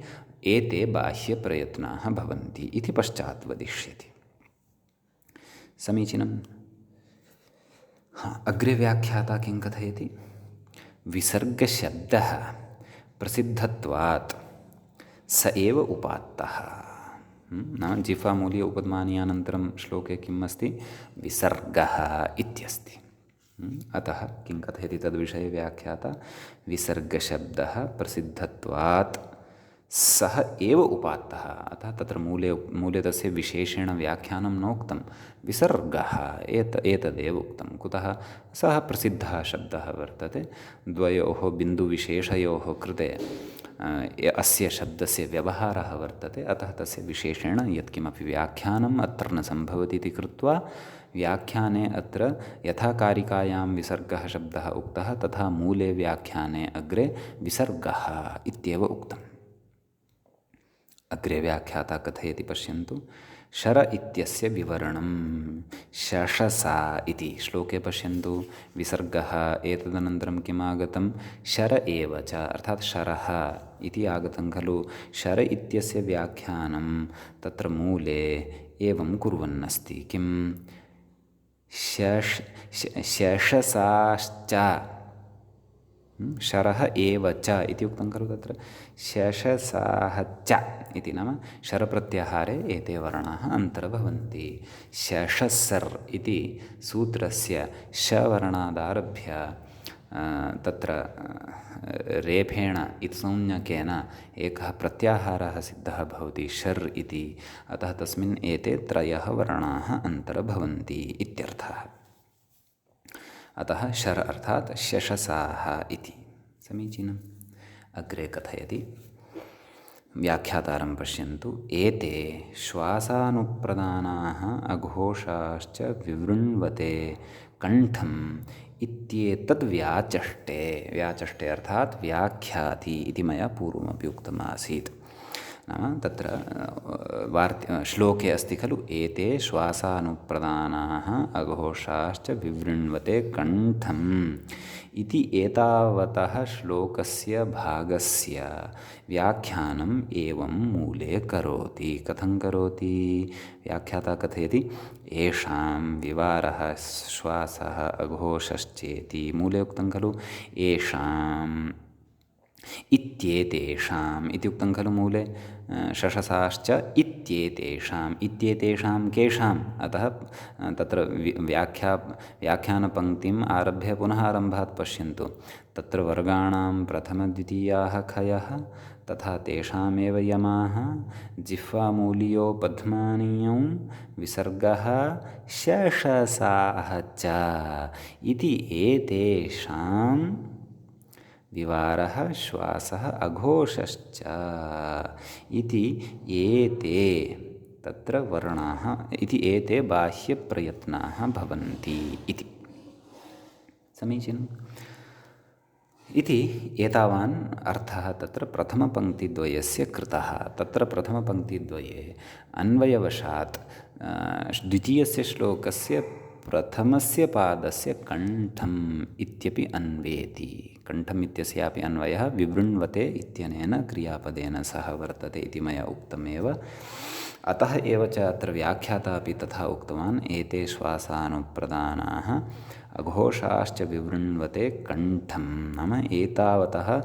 एते बाह्यप्रयत्नाः भवन्ति इति पश्चात् वदिष्यति। समीचीनम्। अग्रे व्याख्याता किं कथयति? विसर्गशब्दः प्रसिद्धत्वात् स एव उपात्तः। नाम जिह्वामूलीय उपध्मानीयानन्तरं श्लोके किम् अस्ति? विसर्गः इत्यस्ति। अतः किं कथयति तद्विषये व्याख्याता? विसर्गशब्दः प्रसिद्धत्वात् सः एव उपात्तः। अतः तत्र मूले तस्य विशेषेण व्याख्यानं नोक्तं, विसर्गः एतदेव उक्तं। कुतः? सः प्रसिद्धः शब्दः वर्तते, द्वयोः बिन्दुविशेषयोः कृते अस्य शब्दस्य व्यवहारः वर्तते, अतः तस्य विशेषेण यत्किमपि व्याख्यानम् अत्र न सम्भवति इति कृत्वा व्याख्याने अत्र यथा कारिकायां विसर्गः शब्दः उक्तः तथा मूले व्याख्याने अग्रे विसर्गः इत्येव उक्तम्। अग्रे व्याख्याता कथयति पश्यन्तु। शर इत्यस्य विवरणं शशसा इति श्लोके पश्यन्तु। विसर्गः, एतदनन्तरं किम् आगतं? शर एव च, अर्थात् शरः इति आगतं खलु। शर इत्यस्य व्याख्यानं तत्र मूले एवं कुर्वन्नस्ति। किं? शशसाश्च, शरः एव च इति उक्तं खलु तत्र। शशसाः च इति नाम शरप्रत्याहारे एते वर्णाः अन्तर्भवन्ति। शशसर् इति सूत्रस्य शवर्णादारभ्य तत्र रेफेण इत्संज्ञकेन एकः प्रत्याहारः सिद्धः भवति, शर् इति। अतः तस्मिन् एते त्रयः वर्णाः अन्तर्भवन्ति इत्यर्थः। अतः शर अर्थात् शशसाः इति। समीचीनम्। अग्रे कथयति, व्याख्यातारं पश्यन्तु। एते श्वासानुप्रदानाः अघोषाश्च विवृण्वते कण्ठम् इत्येतद् व्याचष्टे अर्थात् व्याख्याति इति मया पूर्वमपि उक्तमासीत्। नाम तत्र श्लोके अस्ति खलु, एते श्वासानुप्रदानाः अघोषाश्च विवृण्वते कण्ठम् इति एतावतः श्लोकस्य भागस्य व्याख्यानम् एवं मूले करोति। कथं करोति? व्याख्याता कथयति, येषां विवारः श्वासः अघोषश्चेति। मूले उक्तं खलु येषाम् इत्येतेषाम् इति उक्तं खलु मूले। शशसाश्च इत्येतेषां केषाम्? अतः तत्र व्याख्यानपङ्क्तिम् आरभ्य पुनः आरम्भात् पश्यन्तु। तत्र वर्गाणां प्रथमद्वितीयाः खयः तथा तेषामेव यमाः, जिह्वामूलीयो पध्मानीयौ, विसर्गः शशसाः च इति एतेषां विवारः श्वासः अघोषश्च इति एते तत्र वर्णाः इति एते बाह्यप्रयत्नाः भवन्ति इति। समीचीनम्। इति एतावान् अर्थः तत्र प्रथमपङ्क्तिद्वयस्य कृतः। तत्र प्रथमपङ्क्तिद्वये अन्वयवशात् द्वितीयस्य श्लोकस्य प्रथमस्य पादस्य कण्ठम् इत्यपि अन्वेति। कण्ठम् इत्यस्यापि अन्वयः विवृण्वते इत्यनेन क्रियापदेन सह वर्तते इति मया उक्तमेव। अतः एव च अत्र व्याख्याता अपि तथा उक्तवान्, एते श्वासानुप्रदानाः अघोषाश्च विवृण्वते कण्ठं। नाम एतावतः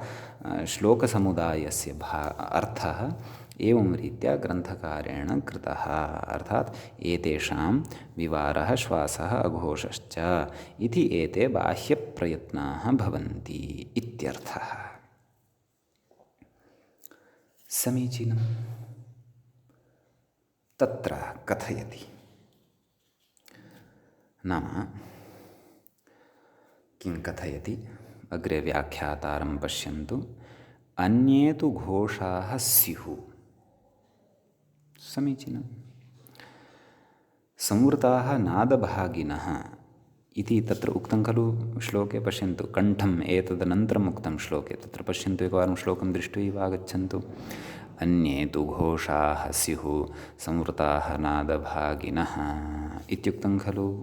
श्लोकसमुदायस्य अर्थः एवं रीत्या ग्रन्थकारेण कृतः। अर्थात् एतेषां विवारः श्वासः अघोषश्च इति एते बाह्यप्रयत्नाः भवन्ति इत्यर्थः। समीचीनं। तत्र कथयति, नाम किं कथयति, अग्रे व्याख्यातारं पश्यन्तु। अन्ये तु घोषाः स्युः। समीचीनं। संवृताः नादभागिनः इति तत्र उक्तं खलु श्लोके। पश्यन्तु, कण्ठम् एतदनन्तरम् उक्तं श्लोके। तत्र पश्यन्तु, एकवारं श्लोकं दृष्ट्वैव आगच्छन्तु। अन्ये तु घोषाः स्युः संवृताः नादभागिनः इत्युक्तं खलु।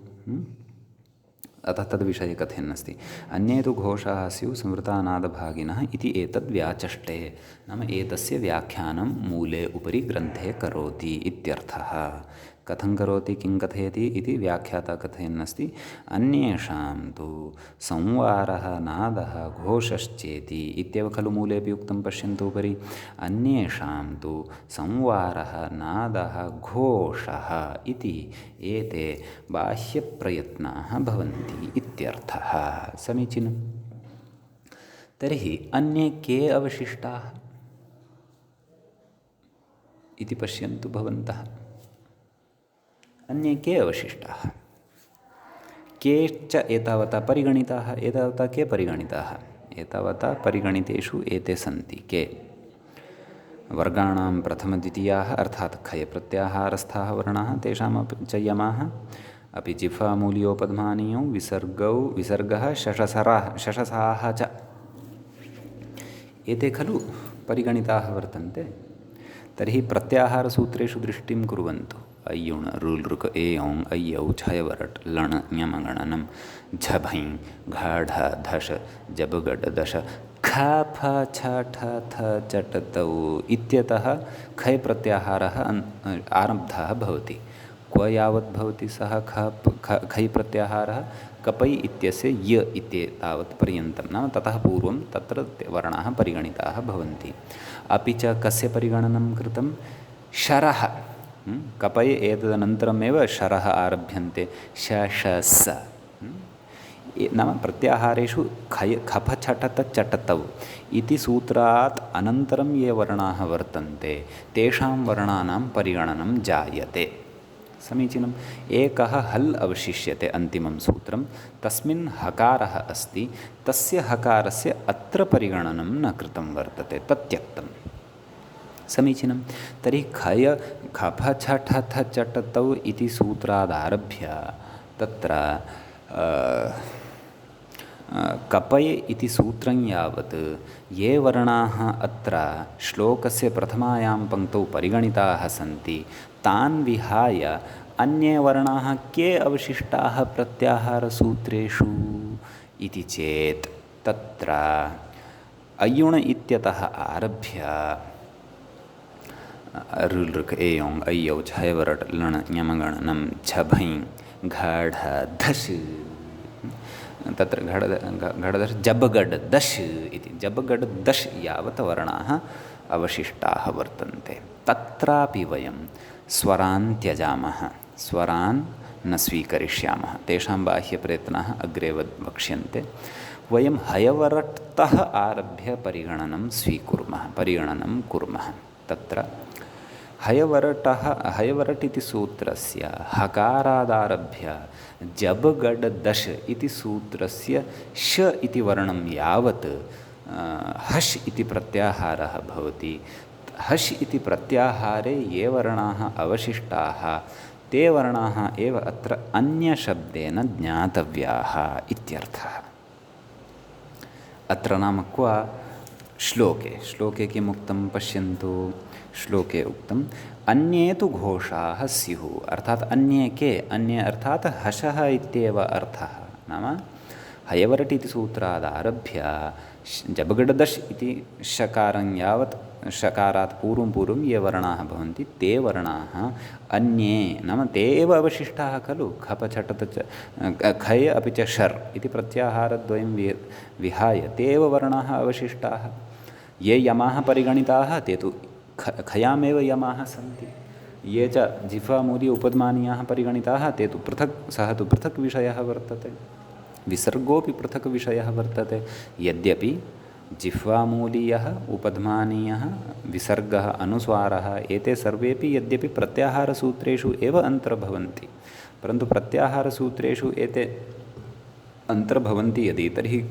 अतः तद्विषये कथयन्नस्ति। अन्ये तु घोषाः स्युः संवृता नादभागिनः इति एतद् व्याचष्टे, नाम एतस्य व्याख्यानं मूले उपरि ग्रन्थे करोति इत्यर्थः। कथं करोति, किं कथयति इति व्याख्याता कथयन्नस्ति। अन्येषां तु संवारः नादः घोषश्चेति इत्येव खलु मूलेऽपि उक्तं। पश्यन्तु उपरि, अन्येषां तु संवारः नादः घोषः इति एते बाह्यप्रयत्नाः भवन्ति इत्यर्थः। समीचीनं। तर्हि अन्ये के अवशिष्टाः इति पश्यन्तु भवन्तः। अन्ये के अवशिष्टाः, के च एतावता परिगणिताः। एतावता के परिगणिताः, एतावता परिगणितेषु एते सन्ति। के वर्गाणां प्रथमद्वितीयाः अर्थात् खयप्रत्याहारस्थाः वर्णाः, तेषामपि च यमाः, अपि जिह्वामूल्योपध्मानीयौ विसर्गः शशसाः च एते खलु परिगणिताः वर्तन्ते। तर्हि प्रत्याहारसूत्रेषु दृष्टिं कुर्वन्तु। अय्युण् रुल् ऋक् एयौङ् अय्यौ छयवरट् लण् ञमगणनं झभञ् घढ धश जबगड दश ख फ छ ठ थ चट तौ इत्यतः खय प्रत्याहारः आरब्धः भवति। क्व यावत् भवति सः खै प्रत्याहारः, कपै इत्यस्य य इत्येतावत् पर्यन्तं, नाम ततः पूर्वं तत्र वर्णाः परिगणिताः भवन्ति। अपि च कस्य परिगणनं कृतं, शरः। कपै एतदनन्तरमेव शरः आरभ्यन्ते, श स। नाम प्रत्याहारेषु खफ छठत चटतौ इति सूत्रात् अनन्तरं ये वर्णाः वर्तन्ते तेषां वर्णानां परिगणनं जायते। समीचीनम्। एकः हल् अवशिष्यते अन्तिमं सूत्रं, तस्मिन् हकारः अस्ति, तस्य हकारस्य अत्र परिगणनं न कृतं वर्तते, तत्यक्तं। समीचीनं। तर्हि खफ छठ थ चट तौ इति सूत्रादारभ्य तत्र कपय इति सूत्रं यावत् ये वर्णाः अत्र श्लोकस्य प्रथमायां पङ्क्तौ परिगणिताः सन्ति तान् विहाय अन्ये वर्णाः के अवशिष्टाः प्रत्याहारसूत्रेषु इति चेत् तत्र अयुण इत्यतः आरभ्य रुल् ऋक् एयोङ् अय्यौ छयवरट् लण् ञमगणनं झभञ् घढ धश्, तत्र घडदश् जबगड दश् इति जबगड दश् यावत् वर्णाः अवशिष्टाः वर्तन्ते। तत्रापि वयं स्वरान् त्यजामः, स्वरान् न स्वीकरिष्यामः, तेषां बाह्यप्रयत्नाः अग्रे वक्ष्यन्ते। वयं हयवरट्तः आरभ्य परिगणनं कुर्मः। तत्र हयवरट् इति सूत्रस्य हकारादारभ्य जबगड दश इति सूत्रस्य श इति वर्णं यावत् हश् इति प्रत्याहारः भवति। हश् इति प्रत्याहारे ये वर्णाः अवशिष्टाः ते वर्णाः एव अत्र अन्यशब्देन ज्ञातव्याः इत्यर्थः। अत्र नाम क्व श्लोके किम् उक्तं पश्यन्तु। श्लोके उक्तम् अन्ये तु घोषाः स्युः, अर्थात् अन्ये के, अन्ये अर्थात् हषः इत्येव अर्थः। नाम हयवरट् इति सूत्रादारभ्य जबगडदश् इति शकारं यावत्, शकारात् पूर्वं ये वर्णाः भवन्ति ते वर्णाः अन्ये, नाम ते एव अवशिष्टाः खलु। खप छटत च खय अपि च शर् इति प्रत्याहारद्वयं विहाय ते एव वर्णाः अवशिष्टाः। ये यमाः परिगणिताः ते तु खयामेव यमाः सन्ति। ये च जिह्वामूली उपध्मानीयाः परिगणिताः ते तु पृथक्, सः तु पृथक् विषयः वर्तते। विसर्गोऽपि पृथक् विषयः वर्तते। यद्यपि जिह्वामूलीयः उपध्मानीयः विसर्गः अनुस्वारः एते सर्वेपि यद्यपि प्रत्याहारसूत्रेषु एव अन्तर्भवन्ति, परन्तु प्रत्याहारसूत्रेषु एते अन्तर्भवन्ति यदि, तर्हि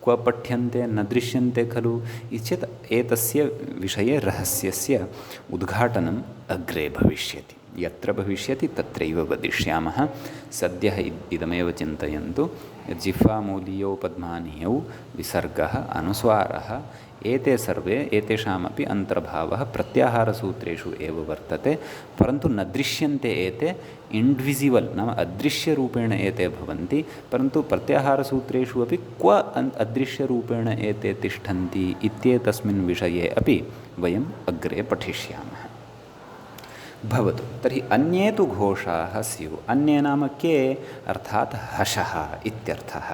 क्व पठ्यन्ते न दृश्यन्ते खलु चेत् एतस्य विषये रहस्यस्य उद्घाटनम् अग्रे भविष्यति। यत्र भविष्यति तत्रैव वदिष्यामः। सद्यः इदमेव चिन्तयन्तु। जिह्वामूलीयौ पद्मानीयौ विसर्गः अनुस्वारः एते सर्वे, एतेषामपि अन्तर्भावः प्रत्याहारसूत्रेषु एव वर्तते, परन्तु न दृश्यन्ते एते। इन्ड्विसिबल् नाम अदृश्यरूपेण एते भवन्ति, परन्तु प्रत्याहारसूत्रेषु अपि क्व अदृश्यरूपेण एते तिष्ठन्ति इत्येतस्मिन् विषये अपि वयम् अग्रे पठिष्यामः। भवतु तर्हि अन्ये तु घोषाः स्युः। अन्ये नाम के, अर्थात् हषः इत्यर्थः।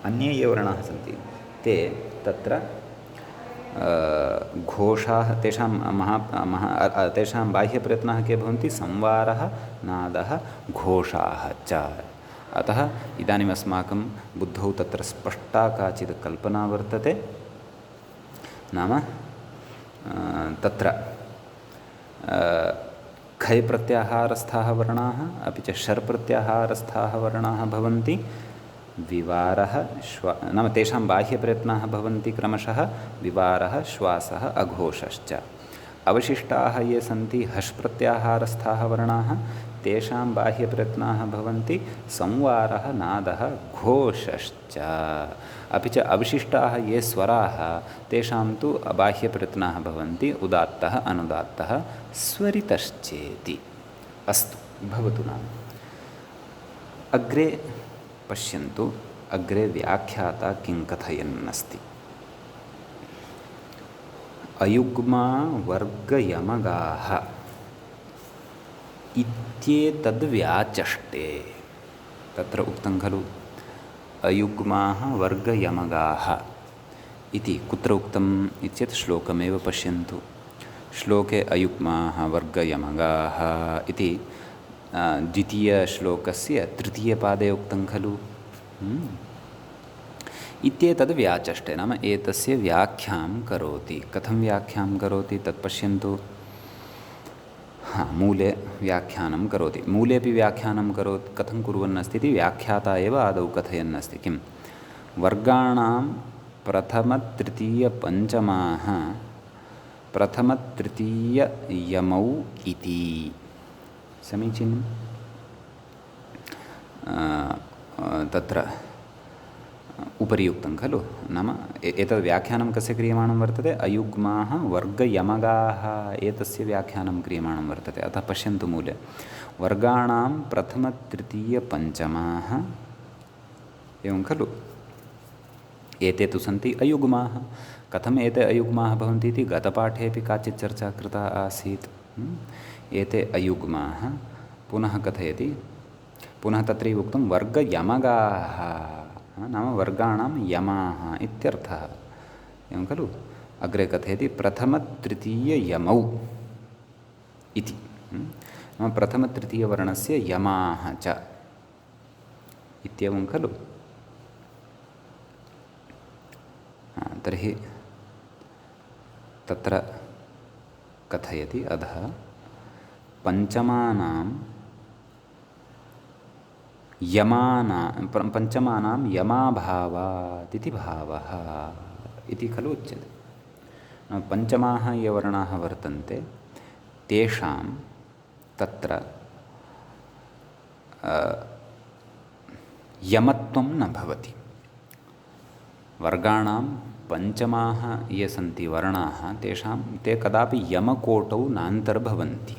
अन्ये ये वर्णाः सन्ति ते तत्र घोषाः, तेषां बाह्यप्रयत्नाः के भवन्ति, संवारः, नादः, घोषाः च। अतः इदानीम् अस्माकं बुद्धौ तत्र स्पष्टा काचित् कल्पना वर्तते। नाम तत्र खै प्रत्याहारस्थाः वर्णाः अपि च शर् प्रत्याहारस्थाः वर्णाः भवन्ति। विवारः नाम तेषां बाह्यप्रयत्नाः भवन्ति क्रमशः विवारः, श्वासः, अघोषश्च। अवशिष्टाः ये सन्ति हश् प्रत्याहारस्थाः वर्णाः, तेषां बाह्यप्रयत्नाः भवन्ति संवारः, नादः, घोषश्च। अपि च अवशिष्टाः ये स्वराः तेषां तु बाह्यप्रयत्नाः भवन्ति उदात्तः, अनुदात्तः, स्वरितश्चेति। अस्तु भवतु। नाम अग्रे पश्यन्तु। अग्रे व्याख्याता किं कथयन्नस्ति। अयुग्मा वर्गयमगाः इत्येतद्व्याचष्टे। तत्र उक्तं खलु अयुग्माः वर्गयमगाः इति। कुत्र उक्तम् इत्येतत् श्लोकमेव पश्यन्तु। श्लोके अयुग्माः वर्गयमगाः इति द्वितीयश्लोकस्य तृतीयपादे उक्तं खलु। इत्येतद् व्याचष्टे नाम एतस्य व्याख्यां करोति। कथं व्याख्यां करोति तत् पश्यन्तु। मूले व्याख्यानं करोति। मूलेपि व्याख्यानं करोति। कथं कुर्वन्नस्ति इति व्याख्याता एव आदौ कथयन्नस्ति। किं वर्गाणां प्रथमतृतीयपञ्चमाः प्रथमतृतीययमौ इति। समीचीनं। तत्र उपरि उक्तं खलु। नाम एतद् व्याख्यानं कस्य क्रियमाणं वर्तते, अयुग्माः वर्गयमगाः एतस्य व्याख्यानं क्रियमाणं वर्तते। अतः पश्यन्तु मूले वर्गाणां प्रथमतृतीयपञ्चमाः एवं खलु। एते तु सन्ति अयुग्माः। कथम् एते अयुग्माः भवन्ति इति गतपाठेपि काचित् चर्चा कृता आसीत्। एते अयुग्माः। पुनः कथयति, पुनः तत्रैव उक्तं वर्गयमगाः नाम वर्गाणां यमाः इत्यर्थः। एवं खलु। अग्रे कथयति प्रथमतृतीययमौ इति। नाम प्रथमतृतीयवर्णस्य यमाः च इत्येवं खलु। तर्हि तत्र कथयति अधः पञ्चमानां पञ्चमानां यमाभावात् इति भावः इति खलु उच्यते। पञ्चमाः ये वर्णाः वर्तन्ते तेषां तत्र यमत्वं न भवति। वर्गाणां पञ्चमाः ये सन्ति वर्णाः ते कदापि यमकोटौ नान्तर्भवन्ति।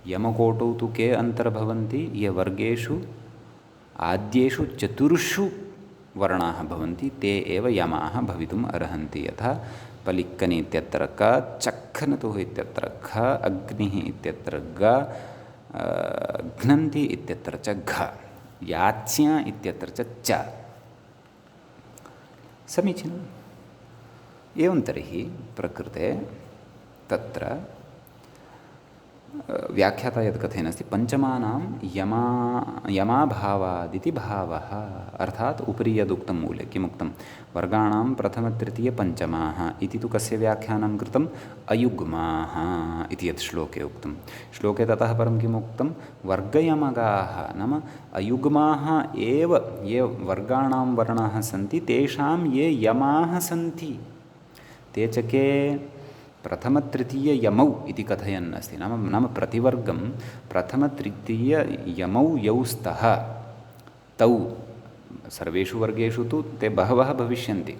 यमकोटौ तु के अन्तर्भवन्ति? ये वर्गेषु आद्येषु चतुर्षु वर्णाः भवन्ति ते एव यमाः भवितुम् अर्हन्ति। यथा पलिक्कनि इत्यत्र क, चक्खनतुः इत्यत्र ख, अग्निः इत्यत्र ग, घ्नन्ति इत्यत्र च घ, याच्या इत्यत्र च। समीचीनम्। एवं तर्हि प्रकृते तत्र व्याख्याता यत् कथयन् पञ्चमानां यमाभावादिति भावः, अर्थात् उपरि यदुक्तं मूले किमुक्तं वर्गाणां प्रथमतृतीयपञ्चमाः इति तु कस्य व्याख्यानं कृतम्? अयुग्माः इति यत् श्लोके उक्तं। श्लोके ततः परं किमुक्तं? वर्गयमगाः नाम अयुग्माः एव ये वर्गाणां वर्णाः सन्ति तेषां ये यमाः सन्ति ते च के? प्रथमतृतीययमौ इति कथयन् अस्ति। नाम प्रतिवर्गं प्रथमतृतीययमौ यौ स्तः तौ सर्वेषु वर्गेषु तु ते बहवः भविष्यन्ति,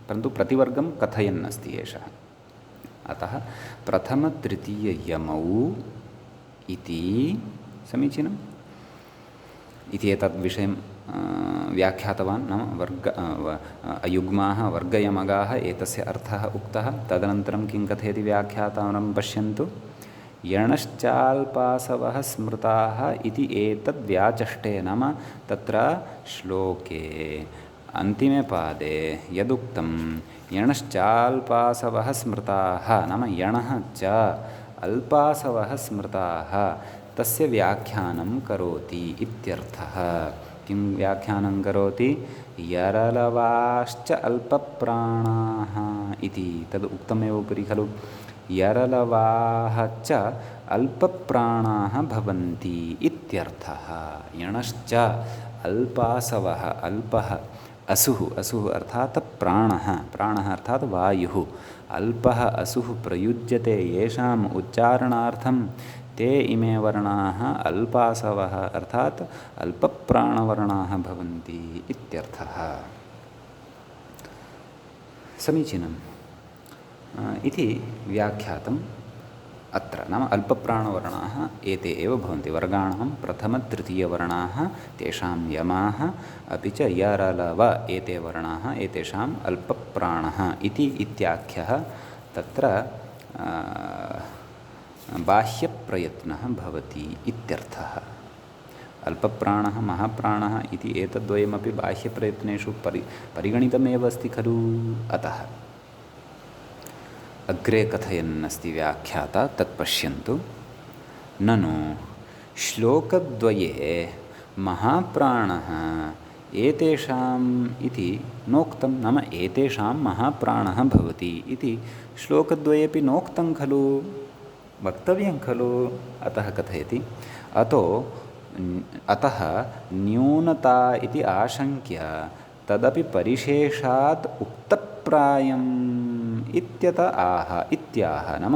परन्तु प्रतिवर्गं कथयन् अस्ति एषः। अतः प्रथमतृतीययमौ इति समीचीनम् इति एतद्विषयं व्याख्यातवान्। नाम अयुग्माः वर्गयमगाः एतस्य अर्थः उक्तः। तदनन्तरं किं कथयति व्याख्यातारं पश्यन्तु। यणश्चाल्पासवः स्मृताः इति एतद्व्याचष्टे, नाम तत्र श्लोके अन्तिमे पादे यदुक्तं यणश्चाल्पासवः स्मृताः नाम यणः च अल्पासवः स्मृताः तस्य व्याख्यानं करोति इत्यर्थः। किं व्याख्यानं करोति? यरलवाश्च अल्पप्राणाः इति तद् उक्तमेव उपरि खलु। यरलवाः च अल्पप्राणाः भवन्ति इत्यर्थः। यणश्च अल्पासवः, अल्पः असुः, असुः अर्थात् प्राणः, प्राणः अर्थात् वायुः, अल्पः असुः प्रयुज्यते येषाम् उच्चारणार्थं ते इमे वर्णाः अल्पासवः अर्थात् अल्पप्राणवर्णाः भवन्ति इत्यर्थः। समीचीनम् इति व्याख्यातम् अत्र। नाम अल्पप्राणवर्णाः एते एव भवन्ति। वर्गाणां प्रथमतृतीयवर्णाः तेषां यमाः, अपि च यरलव एते वर्णाः एतेषाम् अल्पप्राणः इति इत्याख्यः तत्र बाह्यप्रयत्नः भवति इत्यर्थः। अल्पप्राणः महाप्राणः इति एतद्वयमपि बाह्यप्रयत्नेषु परिगणितमेव अस्ति खलु। अतः अग्रे कथयन् अस्ति व्याख्याता, तत् पश्यन्तु। ननु श्लोकद्वये महाप्राणः एतेषाम् इति नोक्तं, नाम एतेषां महाप्राणः भवति इति श्लोकद्वयेपि नोक्तं खलु, वक्तव्यं खलु। अतः कथयति अतः न्यूनता इति आशङ्क्य तदपि परिशेषात् उक्तप्रायम् इत्यत आह इत्याह। नाम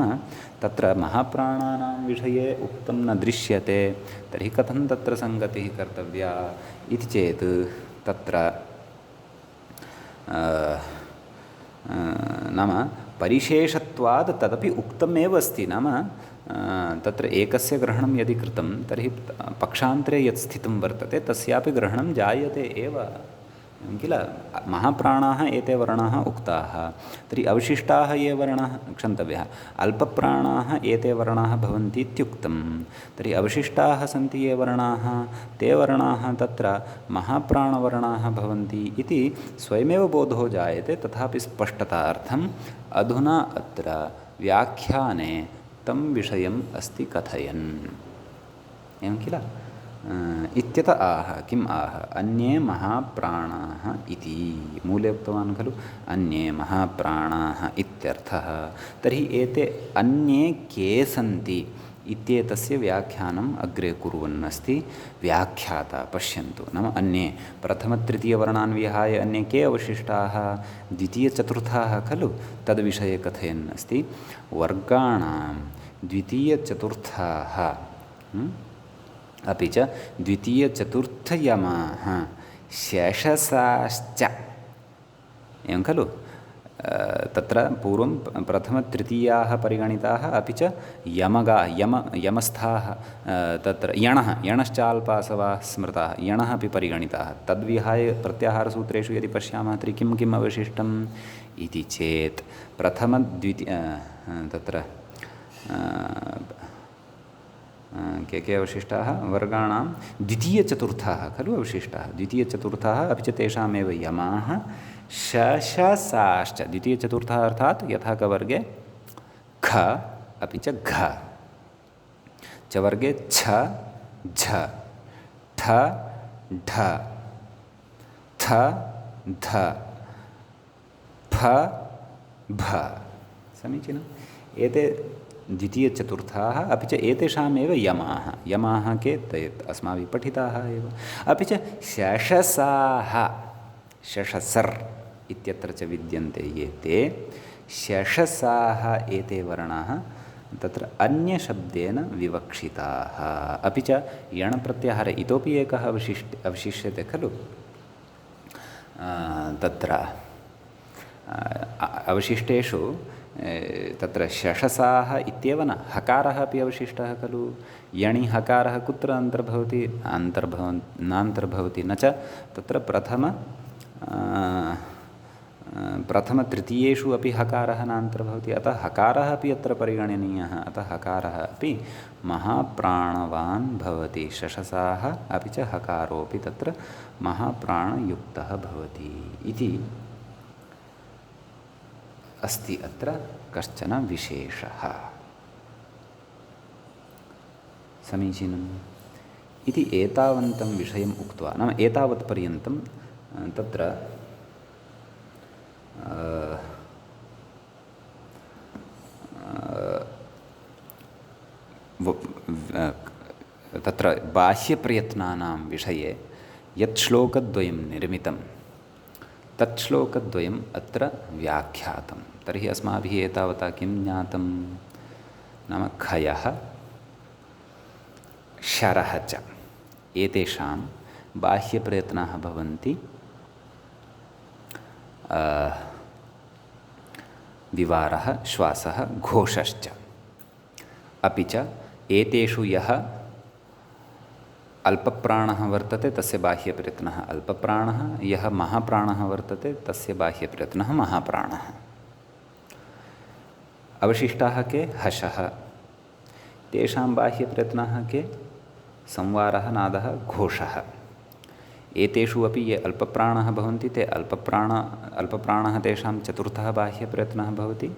तत्र महाप्राणानां विषये उक्तं न दृश्यते, तर्हि कथं तत्र सङ्गतिः कर्तव्या इति चेत् तत्र नाम परिशेषत्वात् तदपि उक्तमेव अस्ति। नाम तत्र एकस्य ग्रहणं यदि कृतं तर्हि पक्षान्तरे यत् स्थितं वर्तते तस्यापि ग्रहणं जायते एव किल। महाप्राणाः एते वर्णाः उक्ताः, तर्हि अवशिष्टाः ये वर्णाः क्षन्तव्यः, अल्पप्राणाः एते वर्णाः भवन्ति इत्युक्तं, तर्हि अवशिष्टाः सन्ति ये वर्णाः ते वर्णाः तत्र महाप्राणवर्णाः भवन्ति इति स्वयमेव बोधो जायते। तथापि स्पष्टतार्थम् अधुना अत्र व्याख्याने तं विषयम् अस्ति कथयन्, एवं किल। इत्यत आह, किम् आह? अन्ये महाप्राणाः इति मूले उक्तवान् खलु, अन्ये महाप्राणाः इत्यर्थः। तर्हि एते अन्ये के सन्ति इत्येतस्य व्याख्यानम् अग्रे कुर्वन् अस्ति व्याख्याता। पश्यन्तु, नाम अन्ये प्रथमतृतीयवर्णान् विहाय अन्ये के अवशिष्टाः? द्वितीयचतुर्थाः खलु, तद्विषये कथयन् अस्ति। वर्गाणां द्वितीयचतुर्थाः अपि च द्वितीयचतुर्थयमाः शेषसाश्च, एवं खलु। तत्र पूर्वं प्रथमतृतीयाः परिगणिताः अपि च यमस्थाः तत्र यणश्चाल्पासवाः स्मृताः यणः अपि परिगणिताः तद्विहाय प्रत्याहारसूत्रेषु यदि पश्यामः तर्हि किं किम् अवशिष्टम् इति चेत् तत्र के अवशिष्टाः वर्गाणां द्वितीयचतुर्थाः खलु अवशिष्टाः द्वितीयचतुर्थाः अपि च तेषामेव यमाः शशसाश्च द्वितीयचतुर्थः अर्थात् यथा कवर्गे ख अपि च घ च वर्गे छ झ ठ ढ थ ध फ भ समीचीनम् एते द्वितीयचतुर्थाः अपि च एतेषामेव यमाः के ते अस्माभिः पठिताः एव अपि च शशसाः शशसर् इत्यत्र च विद्यन्ते ये ते शशसाः एते वर्णाः तत्र अन्यशब्देन विवक्षिताः अपि च यणप्रत्याहारे इतोपि एकः अवशिष्यते खलु तत्र अवशिष्टेषु तत्र शशसाः इत्येव न हकारः अपि अवशिष्टः खलु यणि हकारः कुत्र अन्तर्भवति नान्तर्भवति न च तत्र प्रथमतृतीयेषु अपि हकारः नान्तर्भवति अतः हकारः अपि अत्र परिगणनीयः अतः हकारः अपि महाप्राणवान् भवति शशसाः अपि च हकारोऽपि तत्र महाप्राणयुक्तः भवति इति अस्ति अत्र कश्चन विशेषः समीचीनम् इति एतावन्तं विषयम् उक्त्वा नाम एतावत्पर्यन्तं तत्र तत्र बाह्यप्रयत्नानां विषये यत् श्लोकद्वयं निर्मितं तत् श्लोकद्वयम् अत्र व्याख्यातं तर्हि अस्माभिः एतावता किं ज्ञातं नाम खयः शरः च एतेषां बाह्यप्रयत्नाः भवन्ति विवारः श्वासः घोषश्च अपि च एतेषु यः अल्पप्राणः वर्तते तस्य बाह्यप्रयत्नः अल्पप्राणः यः महाप्राणः वर्तते तस्य बाह्यप्रयत्नः महाप्राणः अवशिष्टाः के हशः तेषां बाह्यप्रयत्नाः के संवारः नादः घोषः एतेषु अपि ये अल्पप्राणः भवन्ति ते अल्पप्राणः तेषां चतुर्थः बाह्यप्रयत्नः भवति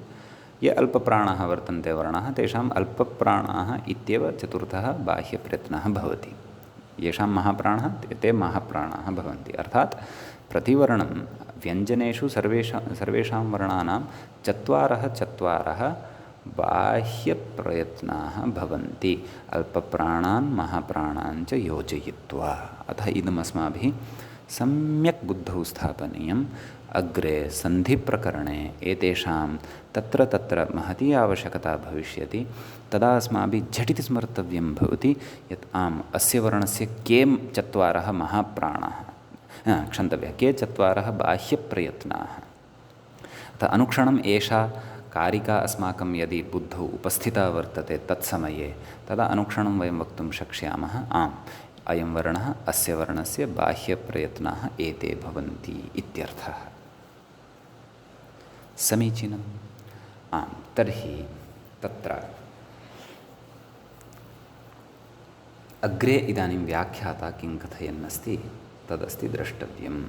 ये अल्पप्राणाः वर्तन्ते वर्णाः तेषाम् अल्पप्राणाः इत्येव चतुर्थः बाह्यप्रयत्नः भवति येषां महाप्राणः ते महाप्राणाः भवन्ति अर्थात् प्रतिवर्णं व्यञ्जनेषु सर्वेषां वर्णानां चत्वारः बाह्यप्रयत्नाः भवन्ति अल्पप्राणान् महाप्राणान् च योजयित्वा अतः इदम् अस्माभिः सम्यक् बुद्धौ स्थापनीयम् अग्रे सन्धिप्रकरणे एतेषां तत्र तत्र महती आवश्यकता भविष्यति तदा अस्माभिः झटिति स्मर्तव्यं भवति यत् आम् अस्य वर्णस्य के चत्वारः महाप्राणाः क्षन्तव्यः के चत्वारः बाह्यप्रयत्नाः अतः अनुक्षणम् एषा कारिका अस्माकं यदि बुद्धौ उपस्थिता वर्तते तत्समये तदा अनुक्षणं वयं वक्तुं शक्ष्यामः आम् अयं वर्णः अस्य वर्णस्य बाह्यप्रयत्नाः एते भवन्ति इत्यर्थः समीचीनम् आम् तर्हि तत्र अग्रे इदानीं व्याख्याता किं कथयन्नस्ति तदस्ति द्रष्टव्यम्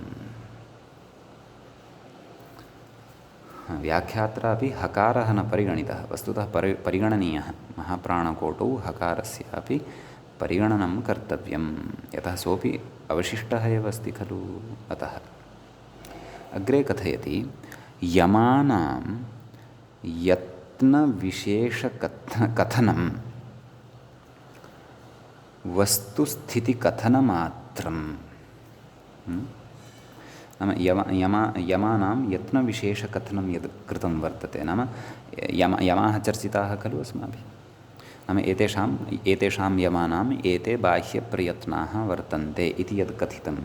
व्याख्यात्रापि हकारः न परिगणितः वस्तुतः परिगणनीयः महाप्राणकोटौ हकारस्यापि परिगणनं कर्तव्यं यतः सोऽपि अवशिष्टः एव अस्ति खलु अतः अग्रे कथयति यमानां यत्नविशेषकथनं वस्तुस्थितिकथनमात्रं नाम यमानां यत्नविशेषकथनं यद् कृतं वर्तते नाम यमाः चर्चिताः खलु अस्माभिः नाम एतेषां यमानाम् एते बाह्यप्रयत्नाः वर्तन्ते इति यद् कथितं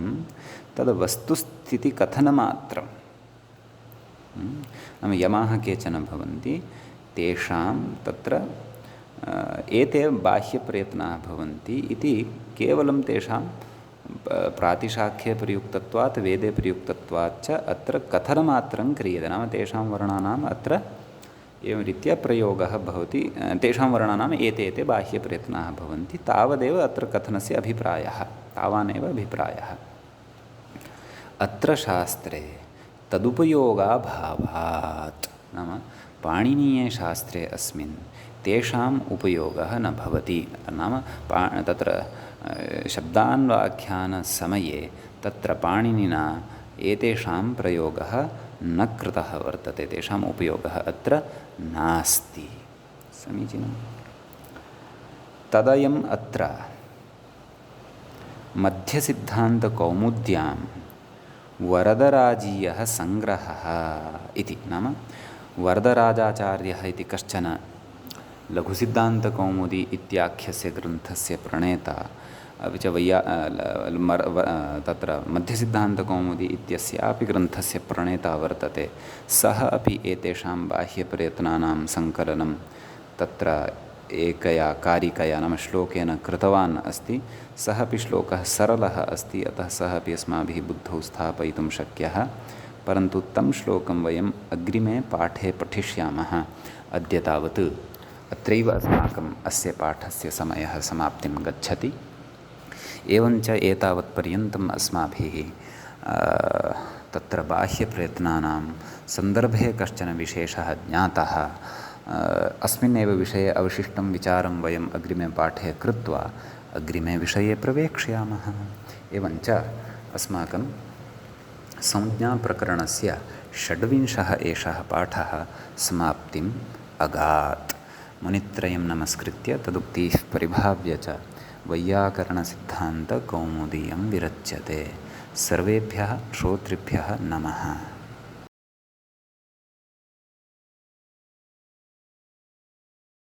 तद् वस्तुस्थितिकथनमात्रं नाम यमाः केचन भवन्ति तेषां तत्र एते बाह्यप्रयत्नाः भवन्ति इति केवलं तेषां प्रातिशाख्ये प्रयुक्तत्वात् वेदे प्रयुक्तत्वात् च अत्र कथनमात्रं क्रियते नाम तेषां वर्णानाम् अत्र एवं रीत्या प्रयोगः भवति तेषां वर्णानाम् एते एते बाह्यप्रयत्नाः भवन्ति तावदेव अत्र कथनस्य अभिप्रायः तावानेव अभिप्रायः अत्र शास्त्रे तदुपयोगाभावात् नाम पाणिनीयशास्त्रे अस्मिन् तेषाम् उपयोगः न भवति नाम तत्र शब्दान्वाख्यानसमये तत्र पाणिनिना एतेषां प्रयोगः न कृतः वर्तते तेषाम् उपयोगः अत्र नास्ति समीचीनं तदयम् अत्र मध्यसिद्धान्तकौमुद्यां वरदराजीयः सङ्ग्रहः इति नाम वरदराजाचार्यः इति कश्चन लघुसिद्धान्तकौमुदी इत्याख्यस्य ग्रन्थस्य प्रणेता अपि च तत्र मध्यसिद्धान्तकौमुदी इत्यस्यापि ग्रन्थस्य प्रणेता वर्तते सः अपि एतेषां बाह्यप्रयत्नानां सङ्कलनं तत्र एकया कारिकया नाम श्लोकेन कृतवान् अस्ति सः अपि श्लोकः सरलः अस्ति अतः सः अपि अस्माभिः बुद्धौ स्थापयितुं शक्यः परन्तु तं श्लोकं वयम् अग्रिमे पाठे पठिष्यामः अद्य तावत् अत्रैव अस्माकम् अस्य पाठस्य समयः समाप्तिं गच्छति एवञ्च एतावत्पर्यन्तम् अस्माभिः तत्र बाह्यप्रयत्नानां सन्दर्भे कश्चन विशेषः ज्ञातः अस्मिन्नेव विषये अवशिष्टं विचारं वयम् अग्रिमे पाठे कृत्वा अग्रिमे विषये प्रवेक्ष्यामः एवञ्च अस्माकं संज्ञाप्रकरणस्य 26 एषः पाठः समाप्तिम् अगात् मुनित्रयं नमस्कृत्य तदुक्तिः परिभाव्य च वैयाकरणसिद्धान्तकौमुदीयं विरच्यते सर्वेभ्यः श्रोतृभ्यः नमः।